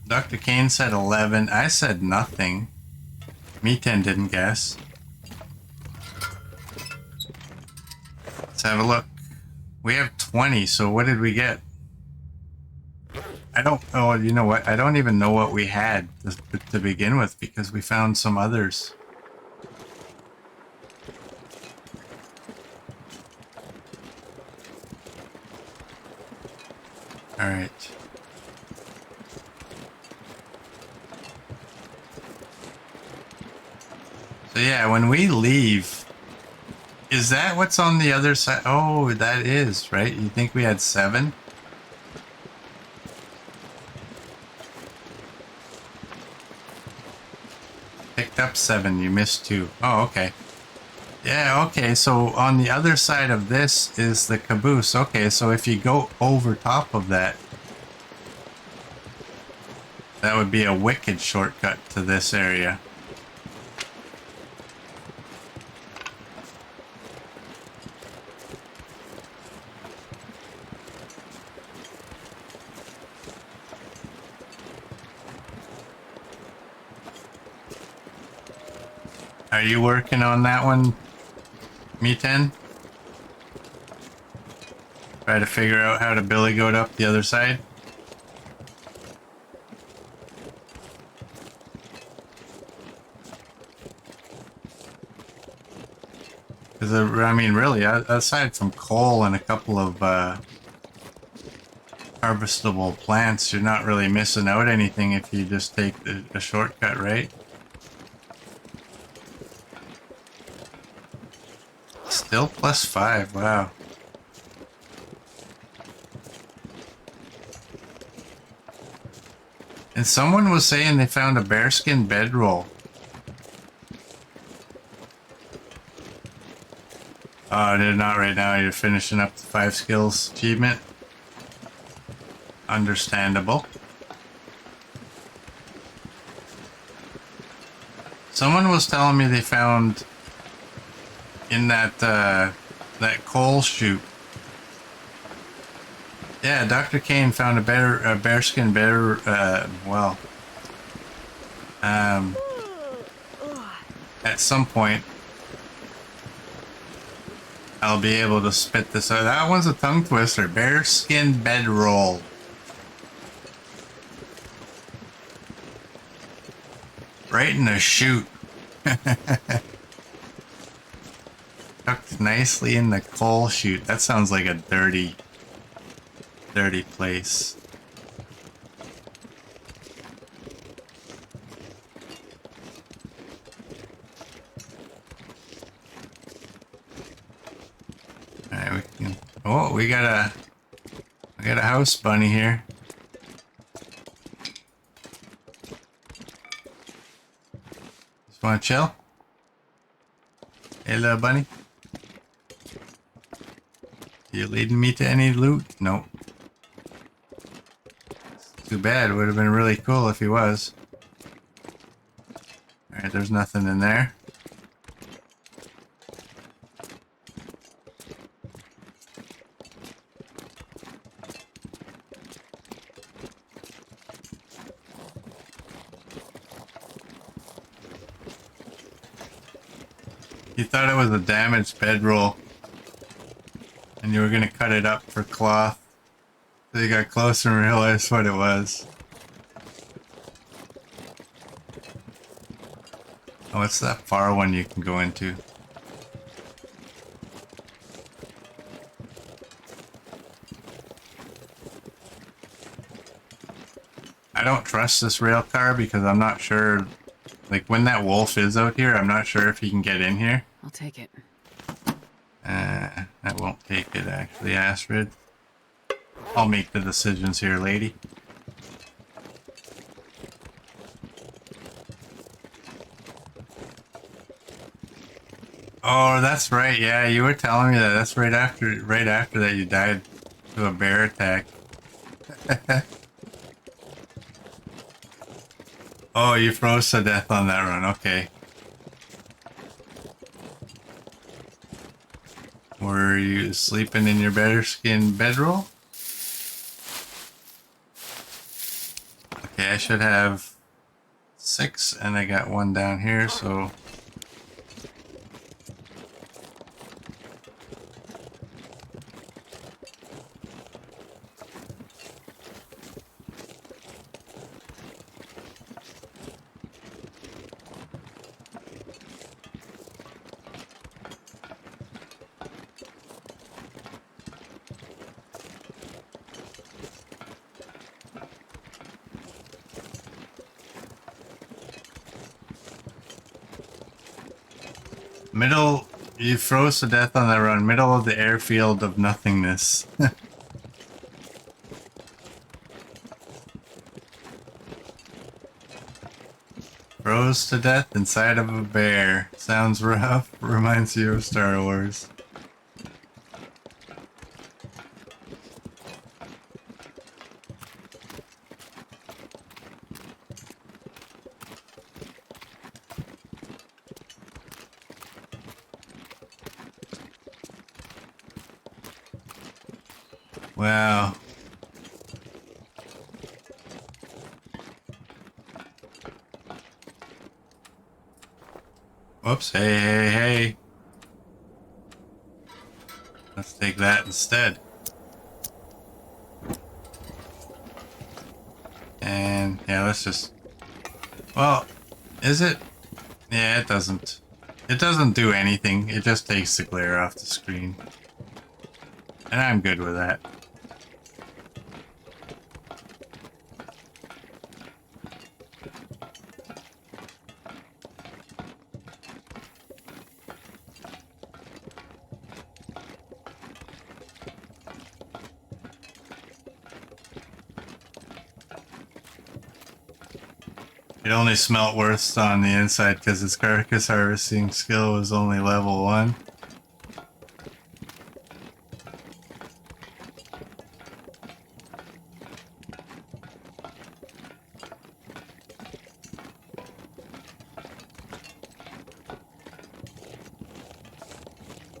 Dr. Kane said 11. I said nothing. Me10 didn't guess. Let's have a look. We have 20, so what did we get? I don't, oh, you know what? I don't even know what we had to begin with because we found some others. All right. So yeah, when we leave, is that what's on the other side? Oh, that is, right? You think we had 7? Picked up 7, you missed 2. Oh, okay. Yeah, okay, so on the other side of this is the caboose. Okay, so if you go over top of that, That would be a wicked shortcut to this area. Are you working on that one, Me10? Try to figure out how to billy goat up the other side? Because, I mean, really, aside from coal and a couple of harvestable plants, you're not really missing out anything if you just take a shortcut, right? Still +5, wow. And someone was saying they found a bearskin bedroll. Oh, they're not right now. You're finishing up the 5 skills achievement. Understandable. Someone was telling me they found in that that coal chute. Yeah, Dr. Kane found a bearskin bear. Well, at some point, I'll be able to spit this out. That one's a tongue twister. Bearskin bedroll. Right in the chute. Tucked nicely in the coal chute. That sounds like a dirty place. Alright, we can. Oh, we got a house bunny here. Just wanna chill? Hey, little bunny. You leading me to any loot? Nope. Too bad. Would have been really cool if he was. Alright, there's nothing in there. You thought it was a damaged bedroll. And you were gonna cut it up for cloth. So you got closer and realized what it was. Oh, what's that far one you can go into? I don't trust this rail car because I'm not sure, like when that wolf is out here, I'm not sure if he can get in here. I'll take it. I won't take it actually, Astrid. I'll make the decisions here, lady. Oh, that's right. Yeah, you were telling me that. That's right after that you died to a bear attack. Oh, you froze to death on that run. Okay. Were you sleeping in your bearskin bedroll? Okay, I should have 6, and I got 1 down here, so... You froze to death on that run, middle of the airfield of nothingness. Froze to death inside of a bear. Sounds rough, reminds you of Star Wars. Wow. Whoops. Hey, hey, hey. Let's take that instead. And yeah, let's just... Well, is it? Yeah, it doesn't. It doesn't do anything. It just takes the glare off the screen. And I'm good with that. It only smelt worse on the inside because its carcass harvesting skill was only level 1.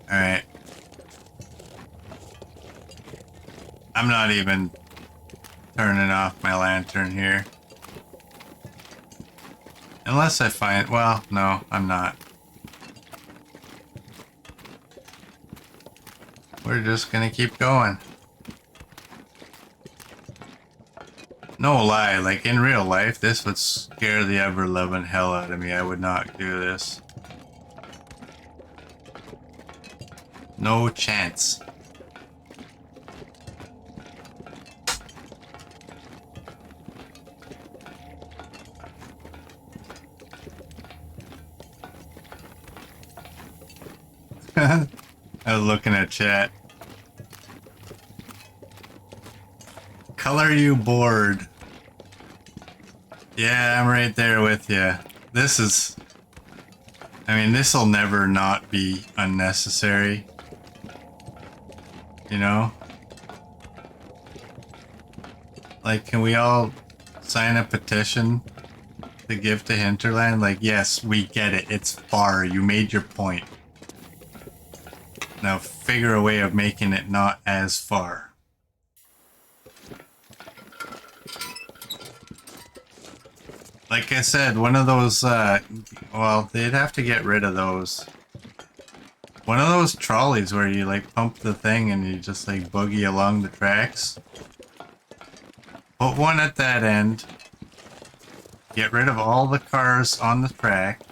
Alright. I'm not even turning off my lantern here. Unless I find... Well, no, I'm not. We're just gonna keep going. No lie, like in real life, this would scare the ever-loving hell out of me. I would not do this. No chance. I was looking at chat. Color you bored? Yeah, I'm right there with you. This is... I mean, this'll never not be unnecessary. You know? Like, can we all sign a petition to give to Hinterland? Like, yes, we get it. It's far. You made your point. Now figure a way of making it not as far. Like I said, one of those, well, they'd have to get rid of those. One of those trolleys where you, like, pump the thing and you just, like, boogie along the tracks. Put one at that end. Get rid of all the cars on the track.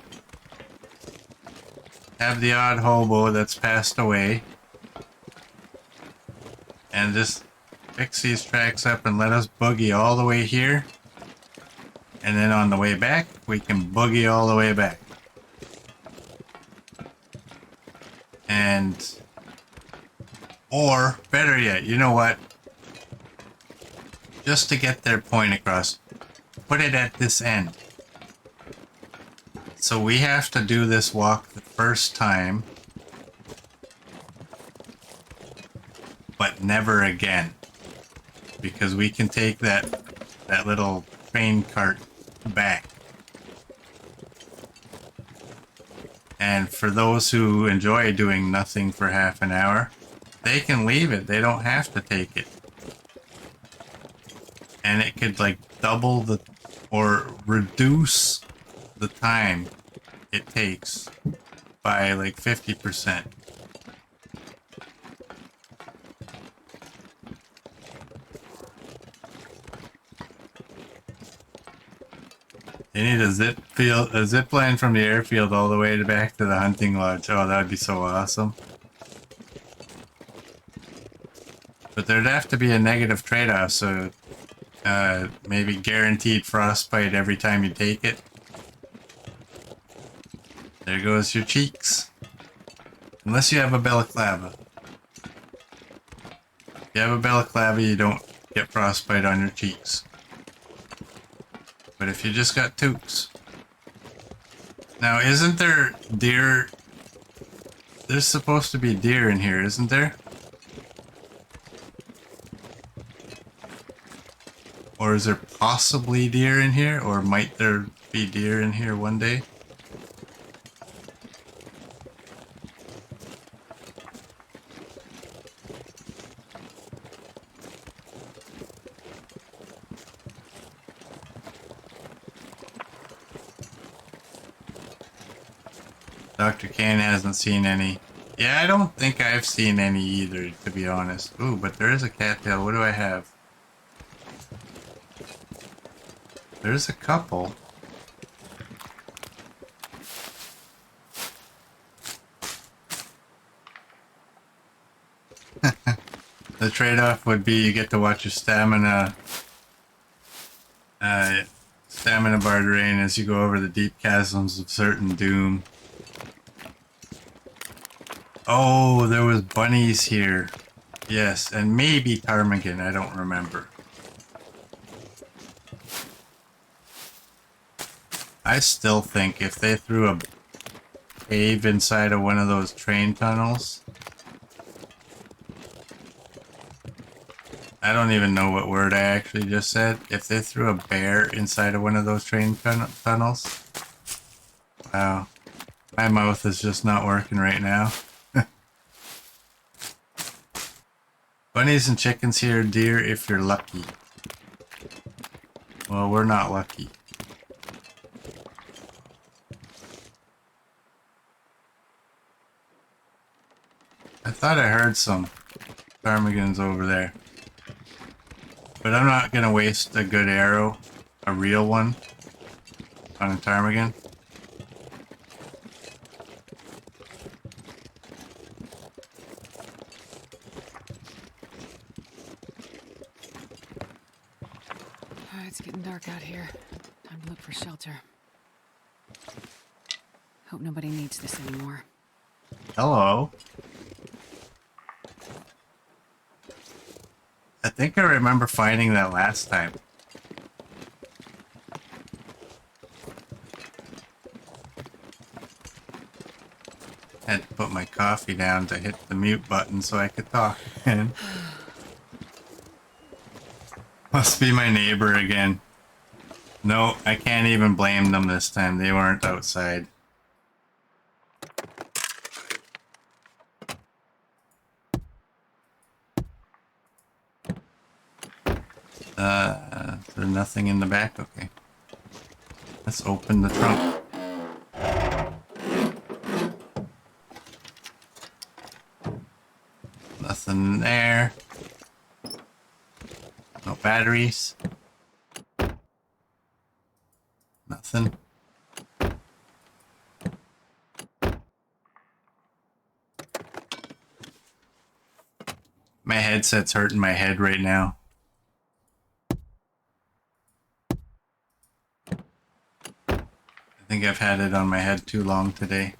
Have the odd hobo that's passed away. And just fix these tracks up and let us boogie all the way here. And then on the way back, we can boogie all the way back. And... Or, better yet, you know what? Just to get their point across, put it at this end. So we have to do this walk the first time, but never again. Because we can take that little train cart back. And for those who enjoy doing nothing for half an hour, they can leave it. They don't have to take it. And it could like double the, or reduce the time it takes by like 50%. They need a zip line from the airfield all the way back to the hunting lodge. Oh, that would be so awesome. But there'd have to be a negative trade-off, so maybe guaranteed frostbite every time you take it. There goes your cheeks. Unless you have a balaclava. If you have a balaclava, you don't get frostbite on your cheeks. But if you just got toques. Now, isn't there deer? There's supposed to be deer in here, isn't there? Or is there possibly deer in here? Or might there be deer in here one day? Dr. Kane hasn't seen any. Yeah, I don't think I've seen any either, to be honest. Ooh, but there is a cattail. What do I have? There's a couple. The trade-off would be you get to watch your stamina bar drain as you go over the deep chasms of certain doom. Oh, there was bunnies here. Yes, and maybe ptarmigan, I don't remember. I still think if they threw a cave inside of one of those train tunnels, I don't even know what word I actually just said. If they threw a bear inside of one of those train tunnels, wow, my mouth is just not working right now. Bunnies and chickens here, dear, if you're lucky. Well, we're not lucky. I thought I heard some ptarmigans over there. But I'm not gonna waste a good arrow, a real one, on a ptarmigan. It's getting dark out here. Time to look for shelter. Hope nobody needs this anymore. Hello. I think I remember finding that last time. Had to put my coffee down to hit the mute button so I could talk again. Must be my neighbor again. No, I can't even blame them this time. They weren't outside. There's nothing in the back? Okay. Let's open the trunk. Nothing there. No batteries. Nothing. My headset's hurting my head right now. I think I've had it on my head too long today.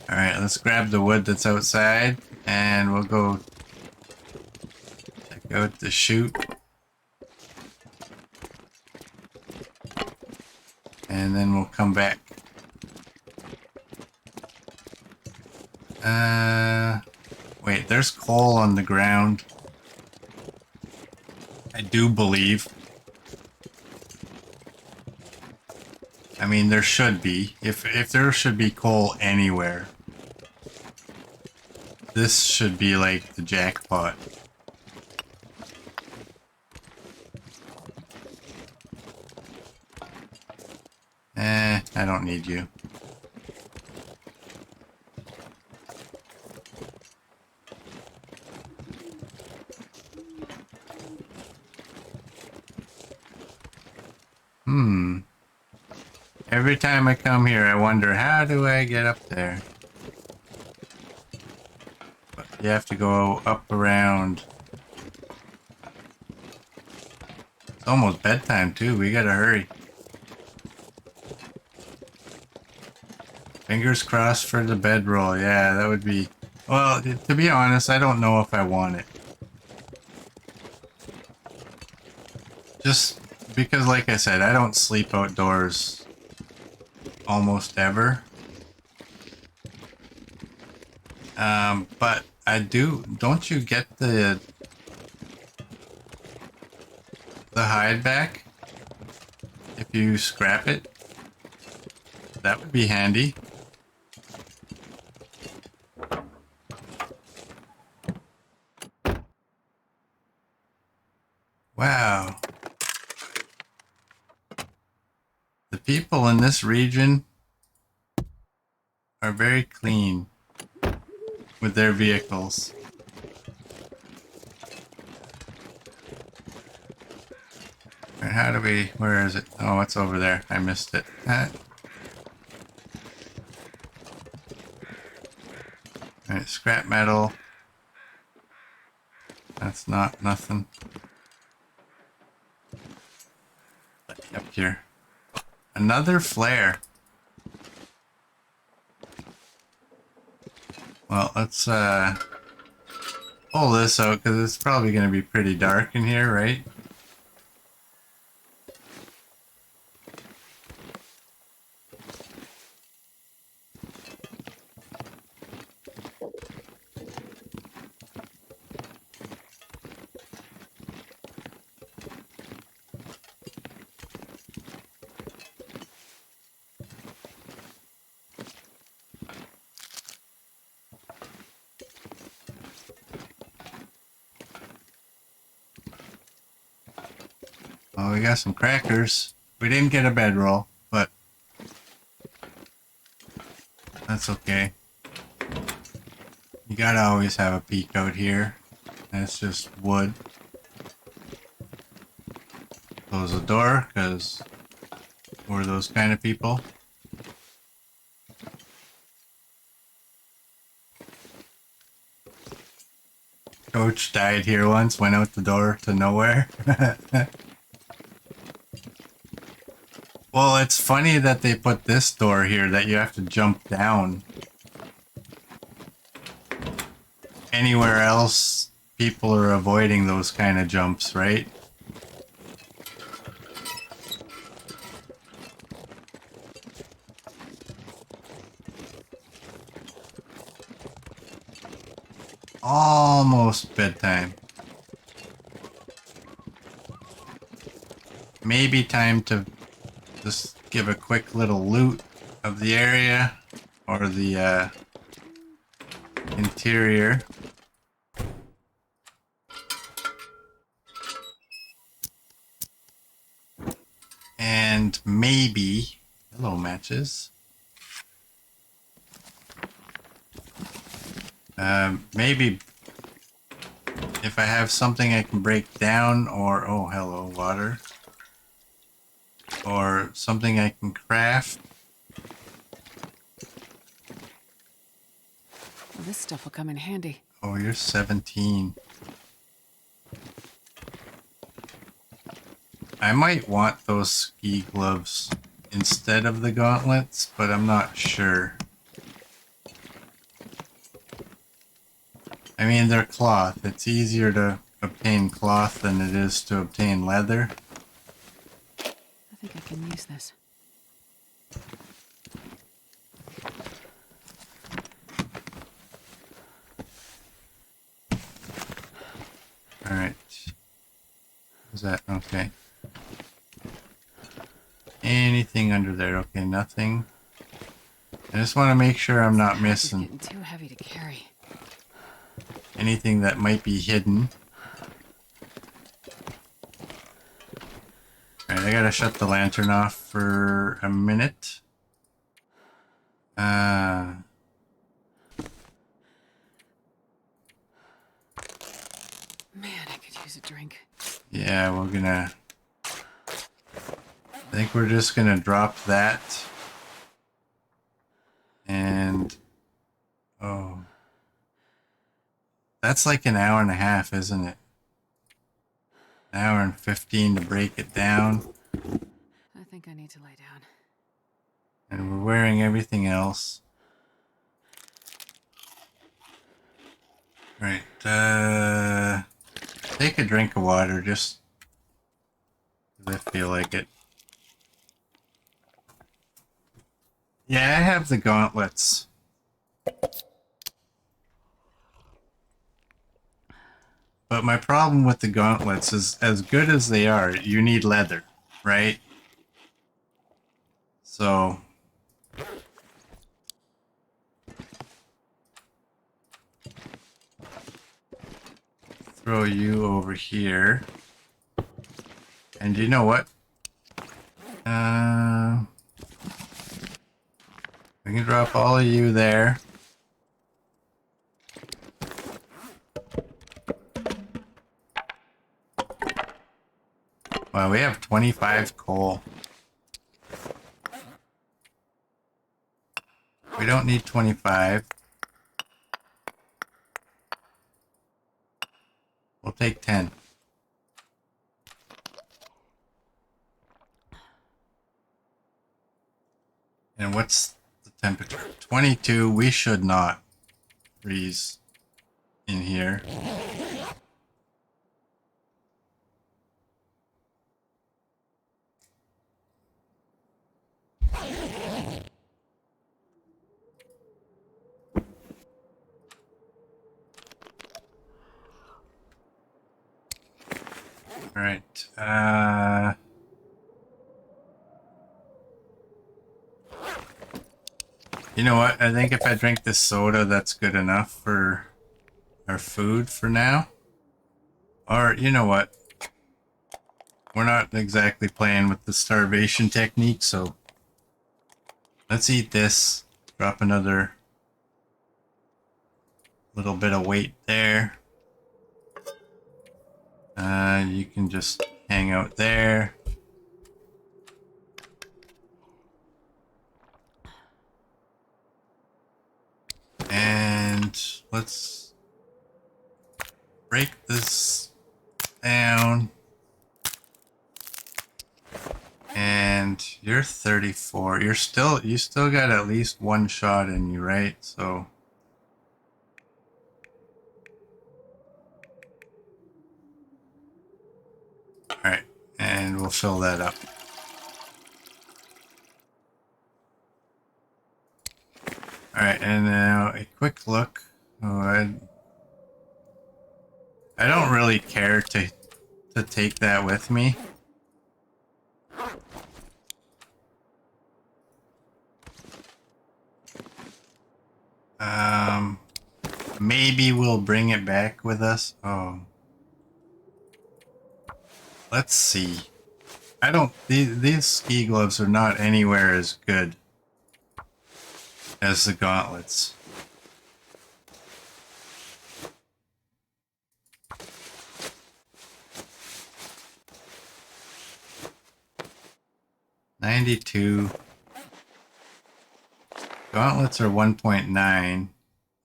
Alright, let's grab the wood that's outside and we'll go check out the chute. And then we'll come back. Wait, there's coal on the ground. I do believe. I mean, there should be. If there should be coal anywhere, this should be like the jackpot. I don't need you. Every time I come here, I wonder, how do I get up there? But you have to go up around. It's almost bedtime too, we gotta hurry. Fingers crossed for the bedroll. Yeah, that would be... Well, to be honest, I don't know if I want it. Just because, like I said, I don't sleep outdoors almost ever. But I do... Don't you get the hide back? if you scrap it. That would be handy. Wow. The people in this region are very clean with their vehicles. Alright, how do we... Where is it? Oh, it's over there. I missed it. Alright, scrap metal. That's not nothing. Up here. Another flare. Well, let's pull this out because it's probably going to be pretty dark in here, right? Oh, we got some crackers. We didn't get a bedroll, but that's okay. You gotta always have a peek out here. And it's just wood. Close the door, because we're those kind of people. Coach died here once, went out the door to nowhere. Well, it's funny that they put this door here that you have to jump down. Anywhere else, people are avoiding those kind of jumps, right? Almost bedtime. Maybe time to just give a quick little loot of the area or the interior. And maybe, hello matches. Maybe if I have something I can break down, or oh hello water, or something I can craft. Well, this stuff will come in handy. Oh, you're 17. I might want those ski gloves instead of the gauntlets, but I'm not sure. I mean, they're cloth. It's easier to obtain cloth than it is to obtain leather. I think I can use this. Alright. Is that okay? Anything under there? Okay, nothing. I just want to make sure I'm not It's missing getting too heavy to carry. anything that might be hidden. Alright, I gotta shut the lantern off for a minute. Man, I could use a drink. Yeah, we're gonna... I think we're just gonna drop that. And... oh... That's like an hour and a half, isn't it? An hour and 15 to break it down. I think I need to lay down. And we're wearing everything else. Right, take a drink of water, just... 'cause I feel like it. Yeah, I have the gauntlets. But my problem with the gauntlets is, as good as they are, you need leather, right? So throw you over here. And you know what? We can drop all of you there. Wow, we have 25 coal. We don't need 25. We'll take 10. And what's the temperature? 22. We should not freeze in here. All right. You know what? I think if I drink this soda, that's good enough for our food for now. Or, you know what? We're not exactly playing with the starvation technique, so let's eat this. Drop another little bit of weight there. You can just hang out there. And let's break this down. And you're 34. You still got at least one shot in you, right? So all right, and we'll fill that up. All right, and now a quick look. Oh, I don't really care to take that with me. Maybe we'll bring it back with us. Oh, let's see. I don't. These ski gloves are not anywhere as good as the gauntlets. $92. Gauntlets are 1.9.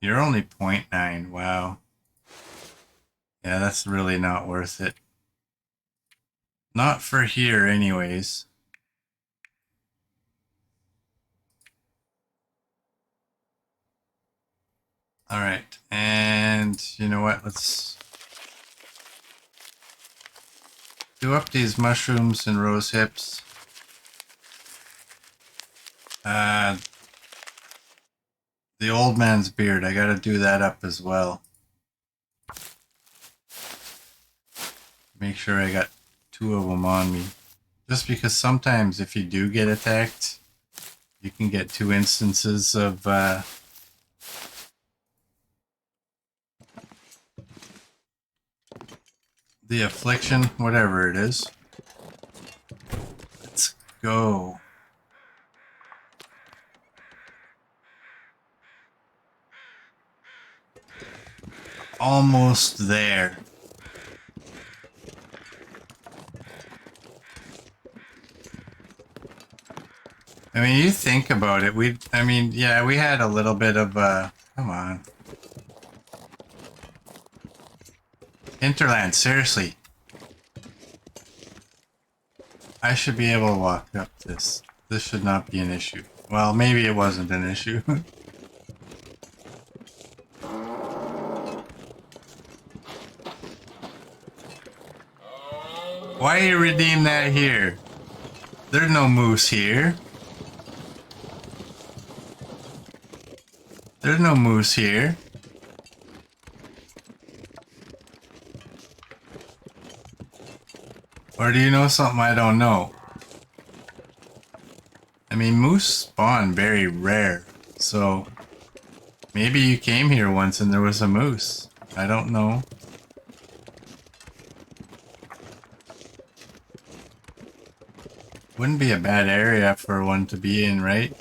You're only 0.9. Wow. Yeah, that's really not worth it. Not for here, anyways. All right, and you know what? Let's do up these mushrooms and rose hips. The old man's beard, I gotta do that up as well. Make sure I got 2 of them on me. Just because sometimes if you do get attacked, you can get 2 instances of the affliction, whatever it is. Let's go. Almost there. I mean, you think about it. Yeah, we had a little bit of come on. Hinterland, seriously. I should be able to walk up this. This should not be an issue. Well, maybe it wasn't an issue. Why you redeem that here? There's no moose here. There's no moose here. Or do you know something I don't know? I mean, moose spawn very rare, so maybe you came here once and there was a moose. I don't know. Wouldn't be a bad area for one to be in, right?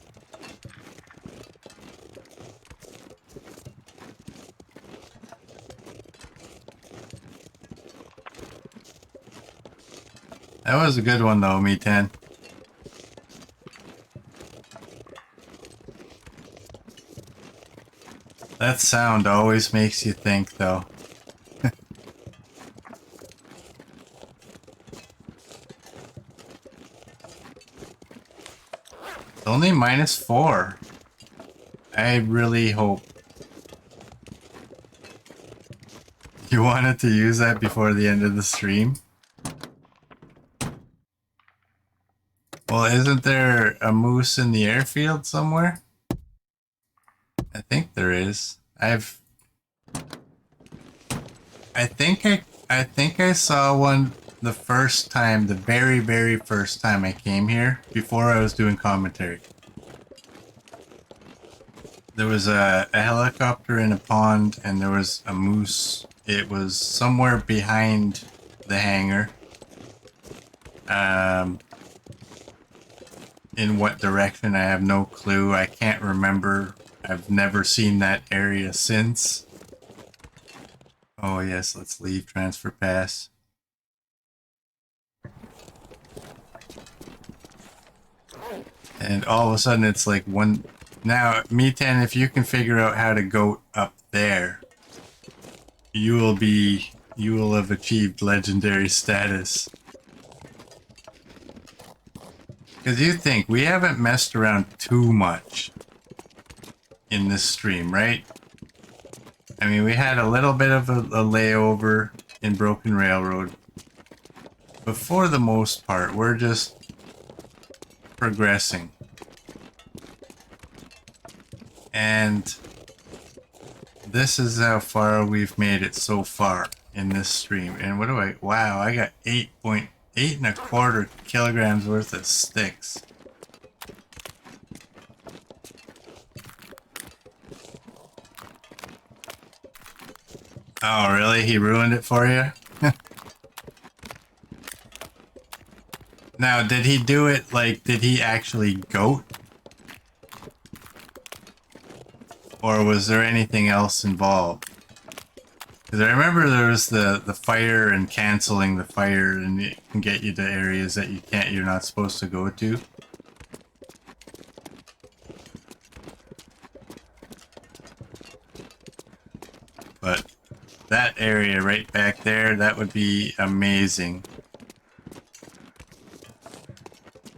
That was a good one though, Me 10. That sound always makes you think though. It's only -4. I really hope you wanted to use that before the end of the stream. Well, isn't there a moose in the airfield somewhere? I think there is. I think I saw one the first time, the very first time I came here, before I was doing commentary. There was a helicopter in a pond and there was a moose. It was somewhere behind the hangar. In what direction, I have no clue. I can't remember. I've never seen that area since. Oh yes, let's leave transfer pass. And all of a sudden it's like one... Now, Me 10, if you can figure out how to go up there, you will have achieved legendary status. Because you think, we haven't messed around too much in this stream, right? I mean, we had a little bit of a layover in Broken Railroad. But for the most part, we're just progressing. And this is how far we've made it so far in this stream. And what do I... Wow, I got 8.125 kilograms worth of sticks. Oh, really? He ruined it for you? Now, did he do it, like, did he actually goat? Or was there anything else involved? Because I remember there was the fire and canceling the fire, and it can get you to areas that you're not supposed to go to. But that area right back there, that would be amazing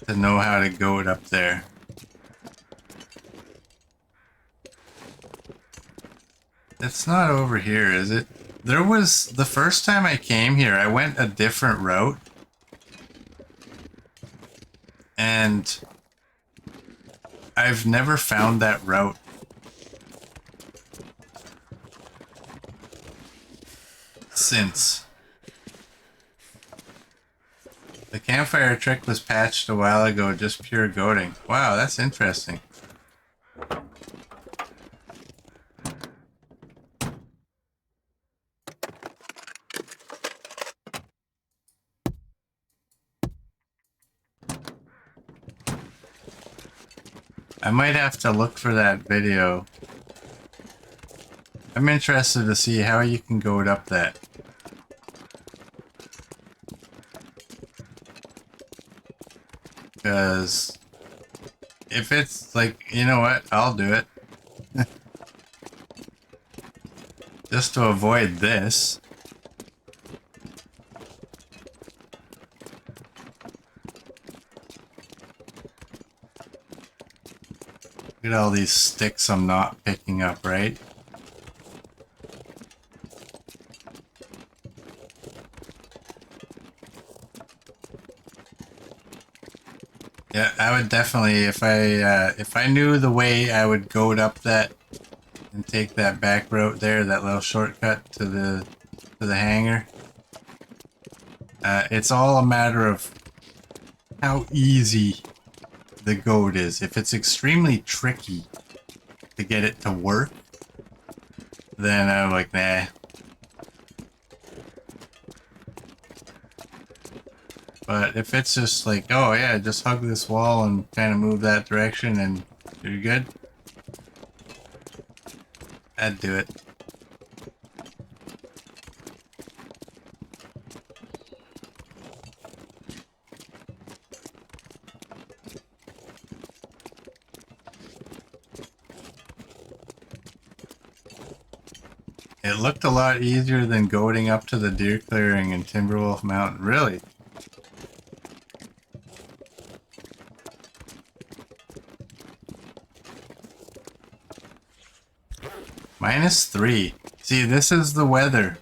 to know how to goat up there. It's not over here, is it? There was... The first time I came here, I went a different route. And I've never found that route since. The campfire trick was patched a while ago, just pure goating. Wow, that's interesting. I might have to look for that video. I'm interested to see how you can goat up that. Because if it's like, you know what, I'll do it. Just to avoid this. Look at all these sticks I'm not picking up, right? Yeah, I would definitely, if I knew the way, I would goat up that and take that back route there, that little shortcut to the hangar. It's all a matter of how easy the goat is. If it's extremely tricky to get it to work, then I'm like, nah. But if it's just like, oh yeah, just hug this wall and kind of move that direction and you're good, I'd do it. It looked a lot easier than goating up to the deer clearing in Timberwolf Mountain. Really? -3. See, this is the weather.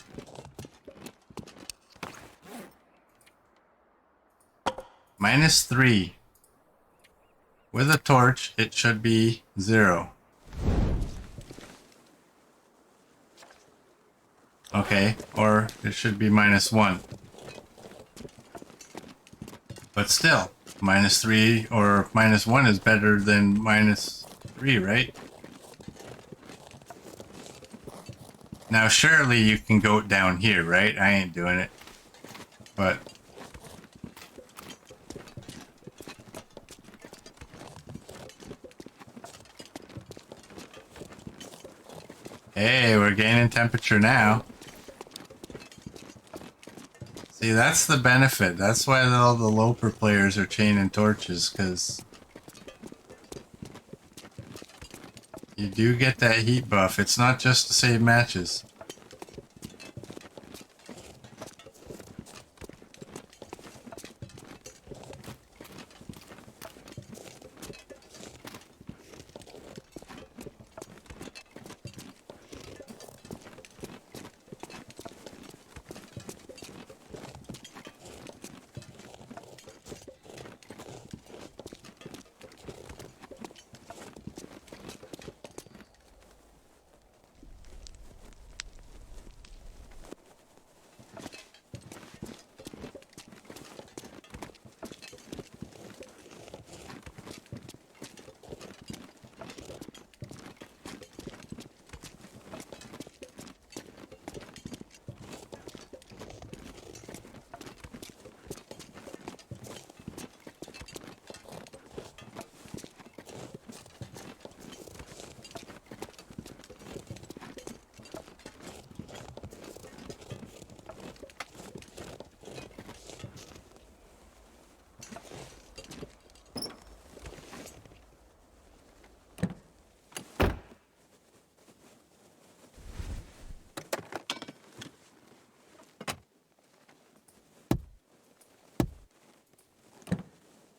-3. With a torch, it should be 0. Okay, or it should be -1. But still, -3 or -1 is better than -3, right? Now, surely you can go down here, right? I ain't doing it. But hey, we're gaining temperature now. See, that's the benefit. That's why all the Loper players are chaining torches, because you do get that heat buff. It's not just to save matches.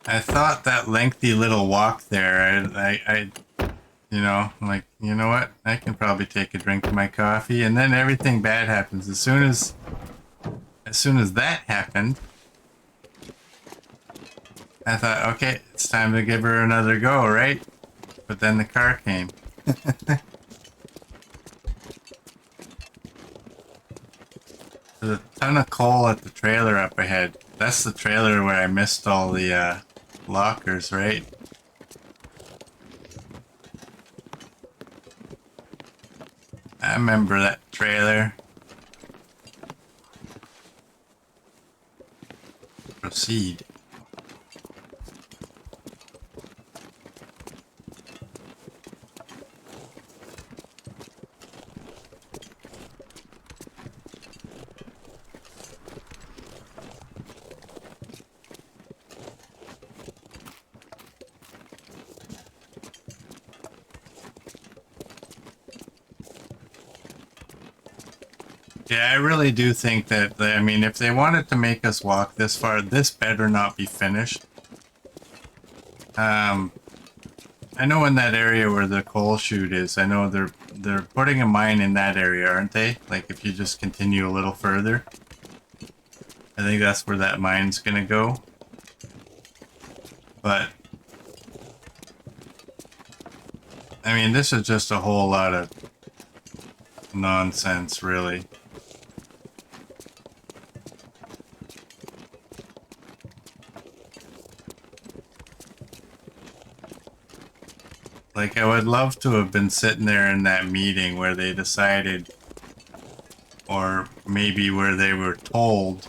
I thought that lengthy little walk there, you know, I'm like, you know what? I can probably take a drink of my coffee, and then everything bad happens. As soon as that happened, I thought, okay, it's time to give her another go, right? But then the car came. There's a ton of coal at the trailer up ahead. That's the trailer where I missed all the lockers, right? I remember that trailer. Proceed. Yeah, I really do think that, I mean, if they wanted to make us walk this far, this better not be finished. I know in that area where the coal chute is, I know they're putting a mine in that area, aren't they? Like if you just continue a little further. I think that's where that mine's gonna go. But I mean, this is just a whole lot of nonsense, really. Like, I would love to have been sitting there in that meeting where they decided, or maybe where they were told,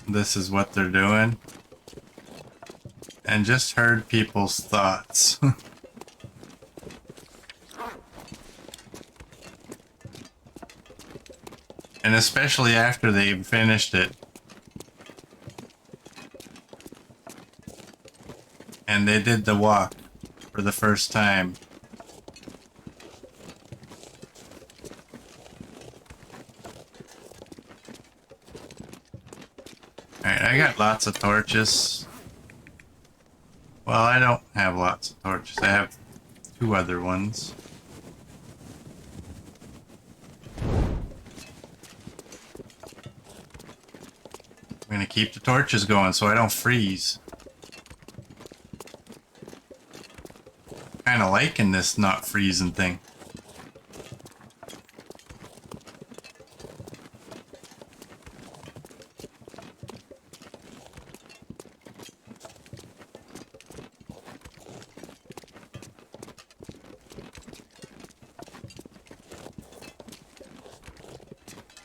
this is what they're doing, and just heard people's thoughts. And especially after they finished it. And they did the walk for the first time. Alright, I got lots of torches. Well, I don't have lots of torches. I have 2 other ones. I'm gonna keep the torches going so I don't freeze. Kinda liking this not freezing thing.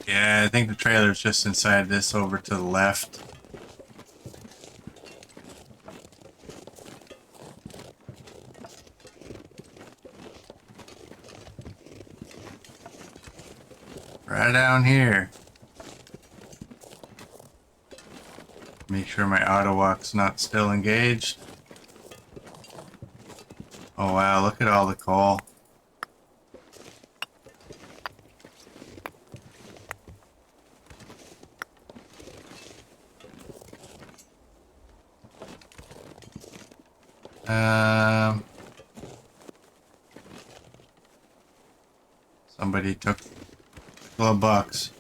Yeah, I think the trailer's just inside this over to the left. Right down here. Make sure my auto walk's not still engaged. Oh wow, look at all the coal. Somebody took $12.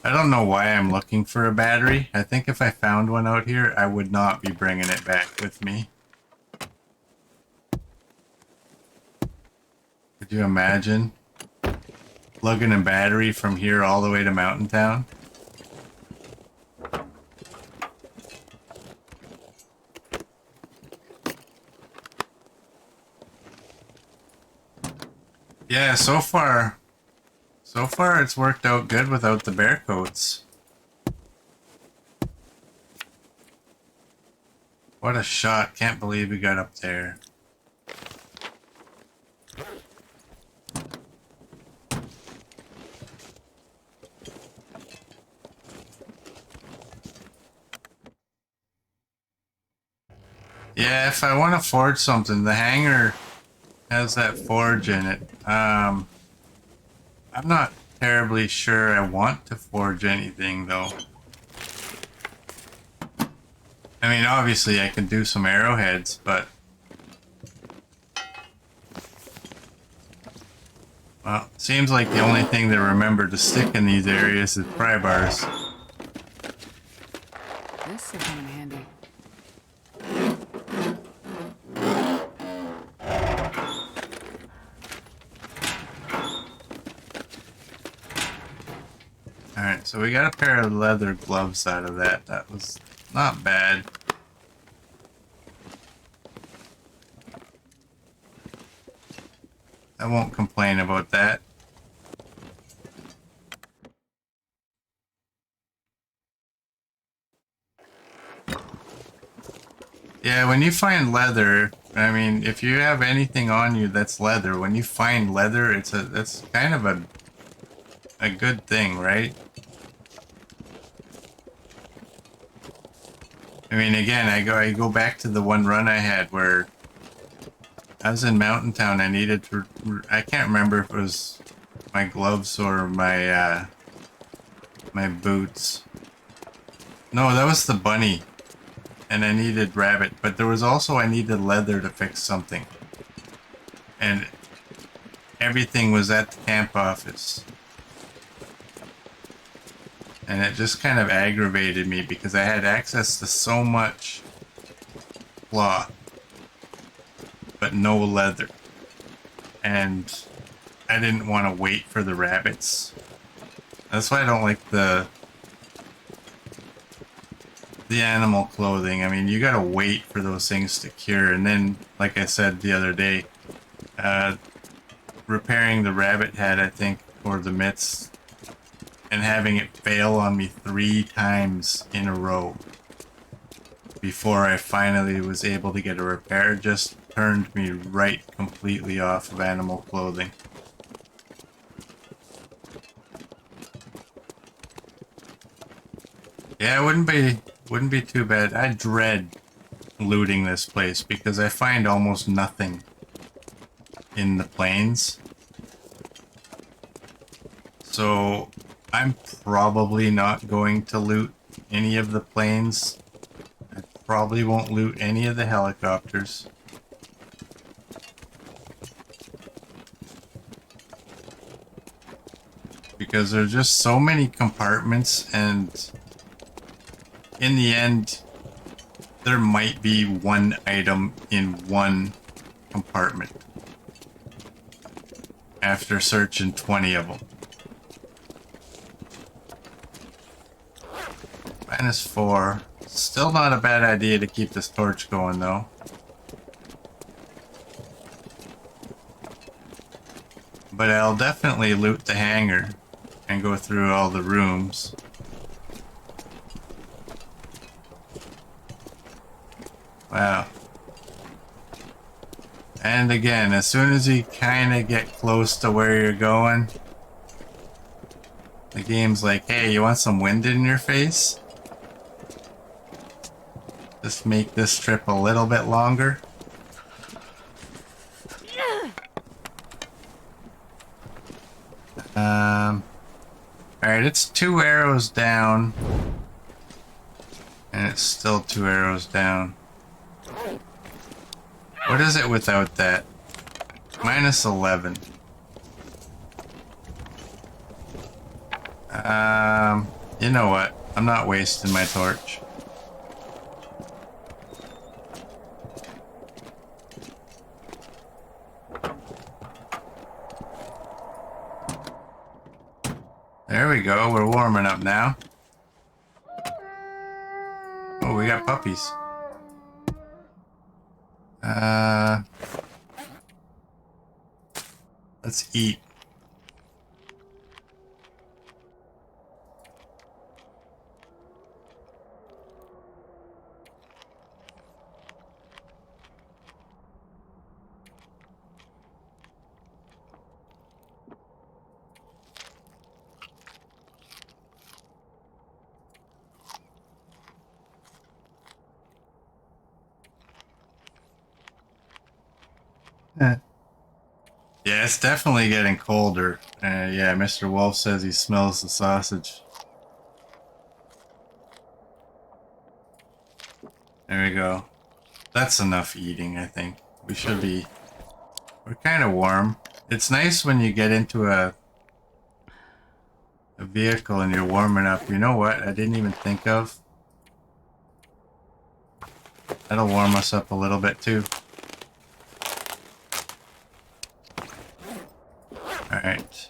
I don't know why I'm looking for a battery. I think if I found one out here, I would not be bringing it back with me. Could you imagine lugging a battery from here all the way to Mountain Town? Yeah, so far it's worked out good without the bear coats. What a shot. Can't believe we got up there. Yeah, if I want to forge something, the hangar has that forge in it. I'm not terribly sure I want to forge anything though. I mean, obviously I can do some arrowheads, but well, seems like the only thing to remember to stick in these areas is pry bars. This will come in handy. Alright, so we got a pair of leather gloves out of that. That was not bad. I won't complain about that. Yeah, when you find leather, I mean, if you have anything on you that's leather, when you find leather, that's kind of a good thing, right? I mean, again, I go back to the one run I had where I was in Mountain Town. I needed to, I can't remember if it was my gloves or my my boots. No, that was the bunny. And I needed rabbit, but there was also I needed leather to fix something. And everything was at the camp office. And it just kind of aggravated me because I had access to so much cloth, but no leather. And I didn't want to wait for the rabbits. That's why I don't like the animal clothing. I mean, you gotta wait for those things to cure, and then, like I said the other day, repairing the rabbit head, I think, or the mitts, and having it fail on me 3 times in a row before I finally was able to get a repair just turned me right completely off of animal clothing. Yeah, it wouldn't be too bad. I dread looting this place because I find almost nothing in the plains. So I'm probably not going to loot any of the planes. I probably won't loot any of the helicopters. Because there's just so many compartments, and in the end, there might be one item in one compartment after searching 20 of them. -4. Still not a bad idea to keep this torch going, though. But I'll definitely loot the hangar and go through all the rooms. Wow. And again, as soon as you kind of get close to where you're going, the game's like, hey, you want some wind in your face? Just make this trip a little bit longer. Alright, it's 2 arrows down. And it's still 2 arrows down. What is it without that? -11. You know what? I'm not wasting my torch. There we go, we're warming up now. Oh, we got puppies. Let's eat. Yeah, it's definitely getting colder. Yeah, Mr. Wolf says he smells the sausage. There we go. That's enough eating, I think. We should be... We're kind of warm. It's nice when you get into a vehicle and you're warming up. You know what I didn't even think of? That'll warm us up a little bit too. Alright.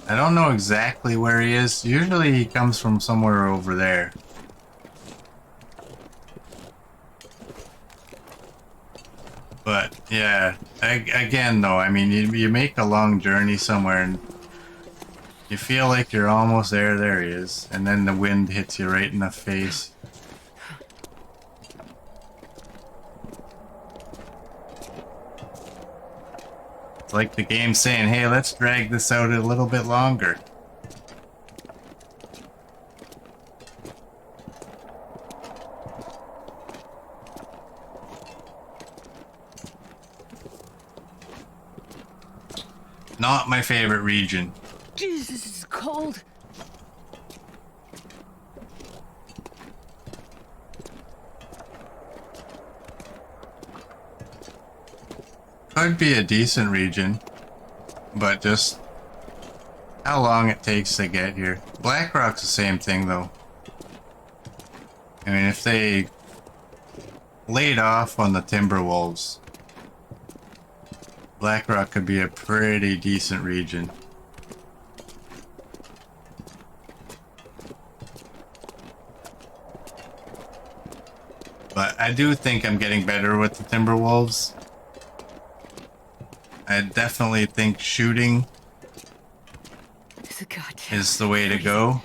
I don't know exactly where he is. Usually he comes from somewhere over there. But yeah, again though, I mean, you make a long journey somewhere and you feel like you're almost there. There he is. And then the wind hits you right in the face. It's like the game saying, hey, let's drag this out a little bit longer. Not my favorite region. Jesus, this is cold. Could be a decent region, but just how long it takes to get here. Blackrock's the same thing though. I mean, if they laid off on the Timberwolves. Blackrock could be a pretty decent region. But I do think I'm getting better with the Timberwolves. I definitely think shooting is the way to go,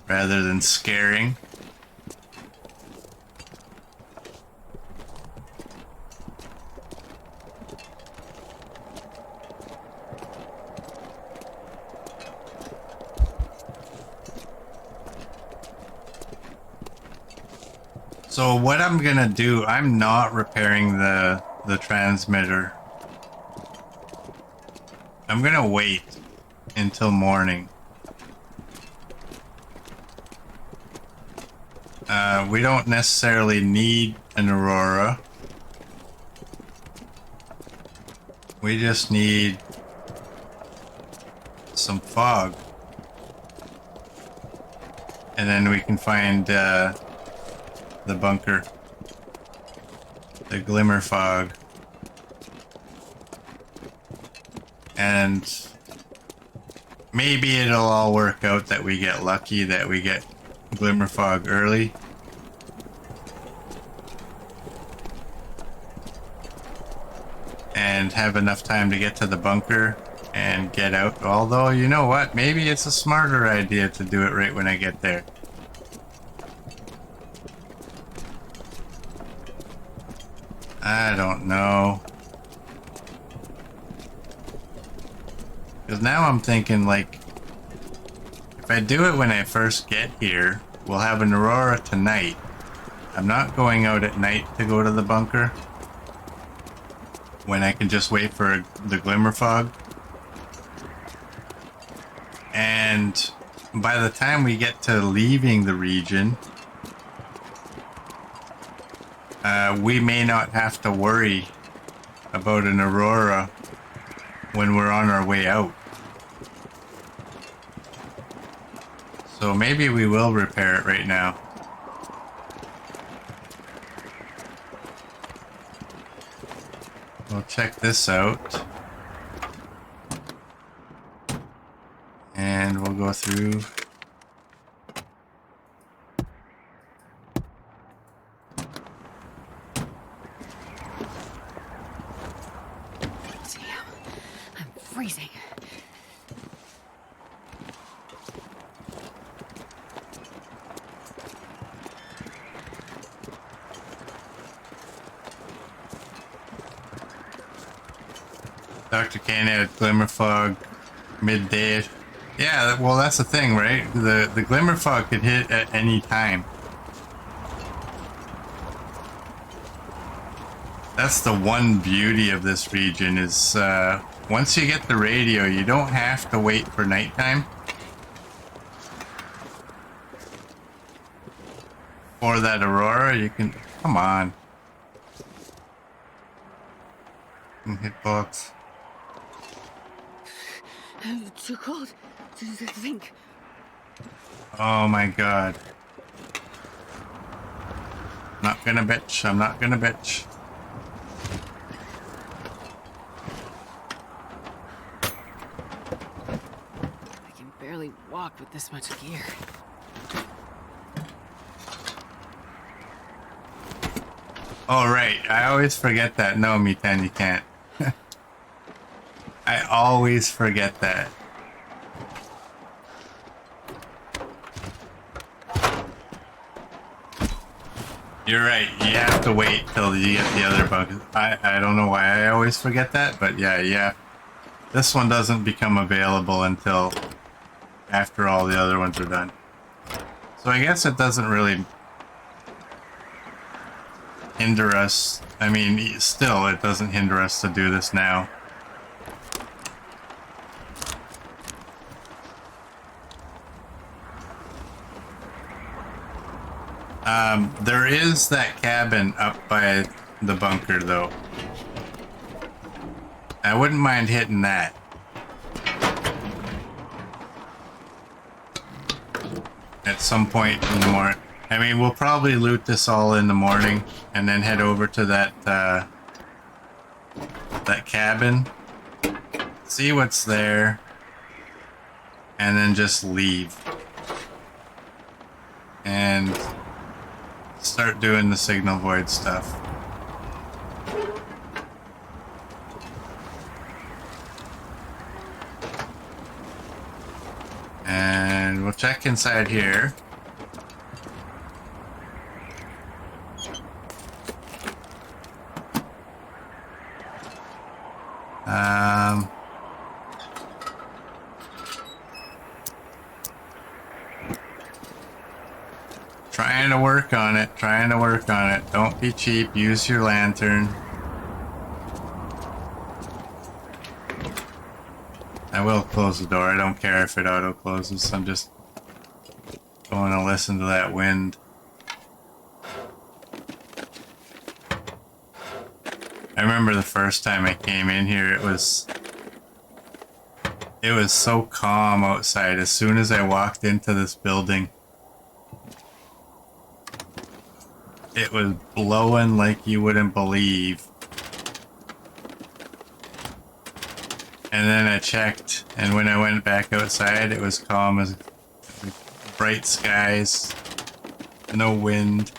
rather than scaring. So what I'm gonna do, I'm not repairing the transmitter. I'm gonna wait until morning. We don't necessarily need an aurora. We just need some fog. And then we can find the bunker. The glimmer fog. And maybe it'll all work out that we get lucky that we get glimmer fog early. And have enough time to get to the bunker and get out. Although, you know what? Maybe it's a smarter idea to do it right when I get there. I don't know. Because now I'm thinking, like, if I do it when I first get here, we'll have an aurora tonight. I'm not going out at night to go to the bunker, when I can just wait for the glimmer fog. And by the time we get to leaving the region, we may not have to worry about an aurora when we're on our way out. So maybe we will repair it right now. We'll check this out. And we'll go through. Damn, I'm freezing. Dr. Kane had glimmer fog midday. Yeah, well, that's the thing, right? The glimmer fog could hit at any time. That's the one beauty of this region is once you get the radio, you don't have to wait for nighttime for that aurora. You can, come on. Hitbox. Too cold to think. Oh my god. Not gonna bitch. I'm not gonna bitch. I can barely walk with this much gear. Oh right, I always forget that. No, Mitan, you can't. I always forget that. You're right, you have to wait till you get the other bug. I don't know why I always forget that, but yeah. This one doesn't become available until after all the other ones are done. So I guess it doesn't really hinder us. I mean, still, it doesn't hinder us to do this now. There is that cabin up by the bunker, though. I wouldn't mind hitting that. At some point in the morning. I mean, we'll probably loot this all in the morning and then head over to that that cabin, see what's there, and then just leave and start doing the signal void stuff. And we'll check inside here. Trying to work on it, trying to work on it. Don't be cheap, use your lantern. I will close the door, I don't care if it auto closes, I'm just going to listen to that wind. I remember the first time I came in here, it was so calm outside. As soon as I walked into this building, it was blowing like you wouldn't believe. And then I checked, and when I went back outside, it was calm as bright skies, no wind.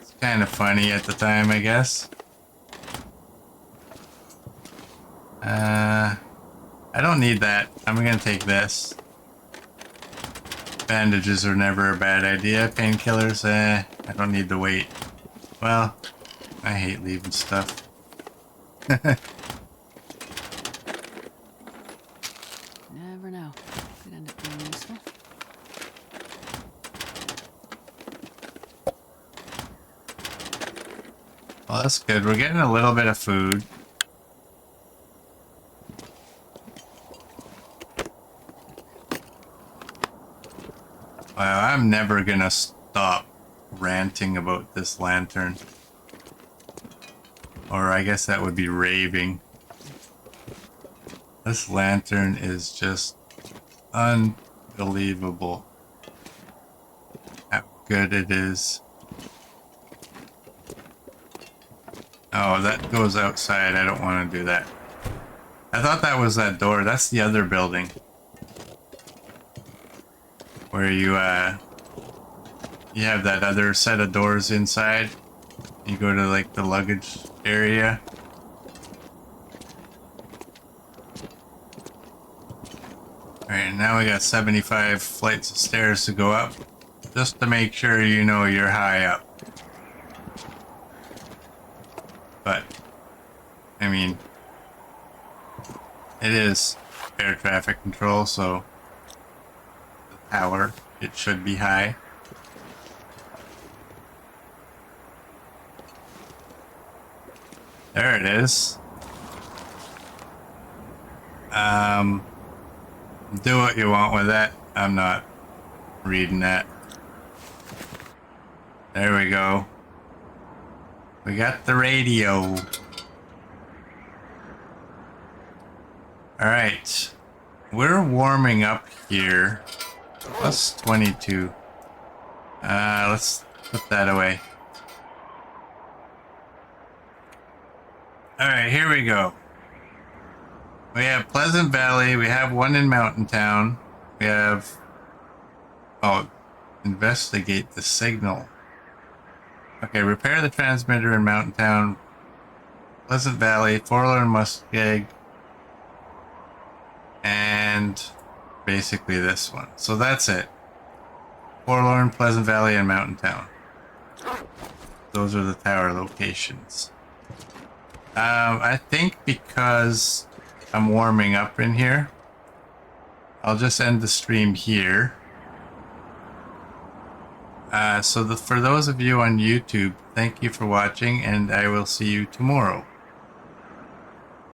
It's kind of funny at the time, I guess. I don't need that. I'm gonna take this. Bandages are never a bad idea. Painkillers, I don't need to wait. Well, I hate leaving stuff. Never know. Could end up being useful. Well, that's good. We're getting a little bit of food. Wow, I'm never gonna stop ranting about this lantern. Or I guess that would be raving. This lantern is just unbelievable how good it is. Oh, that goes outside. I don't want to do that. I thought that was that door. That's the other building. Where you have that other set of doors inside. You go to like the luggage area. Alright, now we got 75 flights of stairs to go up. Just to make sure you know you're high up. But, I mean, it is air traffic control, so tower, it should be high. There it is. Do what you want with that. I'm not reading that. There we go. We got the radio. Alright. We're warming up here. Plus 22. Let's put that away. Alright, here we go. We have Pleasant Valley. We have one in Mountain Town. We have... Oh, investigate the signal. Okay, repair the transmitter in Mountain Town. Pleasant Valley, Forlorn Muskeg. And... basically this one. So that's it. Forlorn, Pleasant Valley, and Mountain Town. Those are the tower locations. I think because I'm warming up in here, I'll just end the stream here. For those of you on YouTube, thank you for watching, and I will see you tomorrow.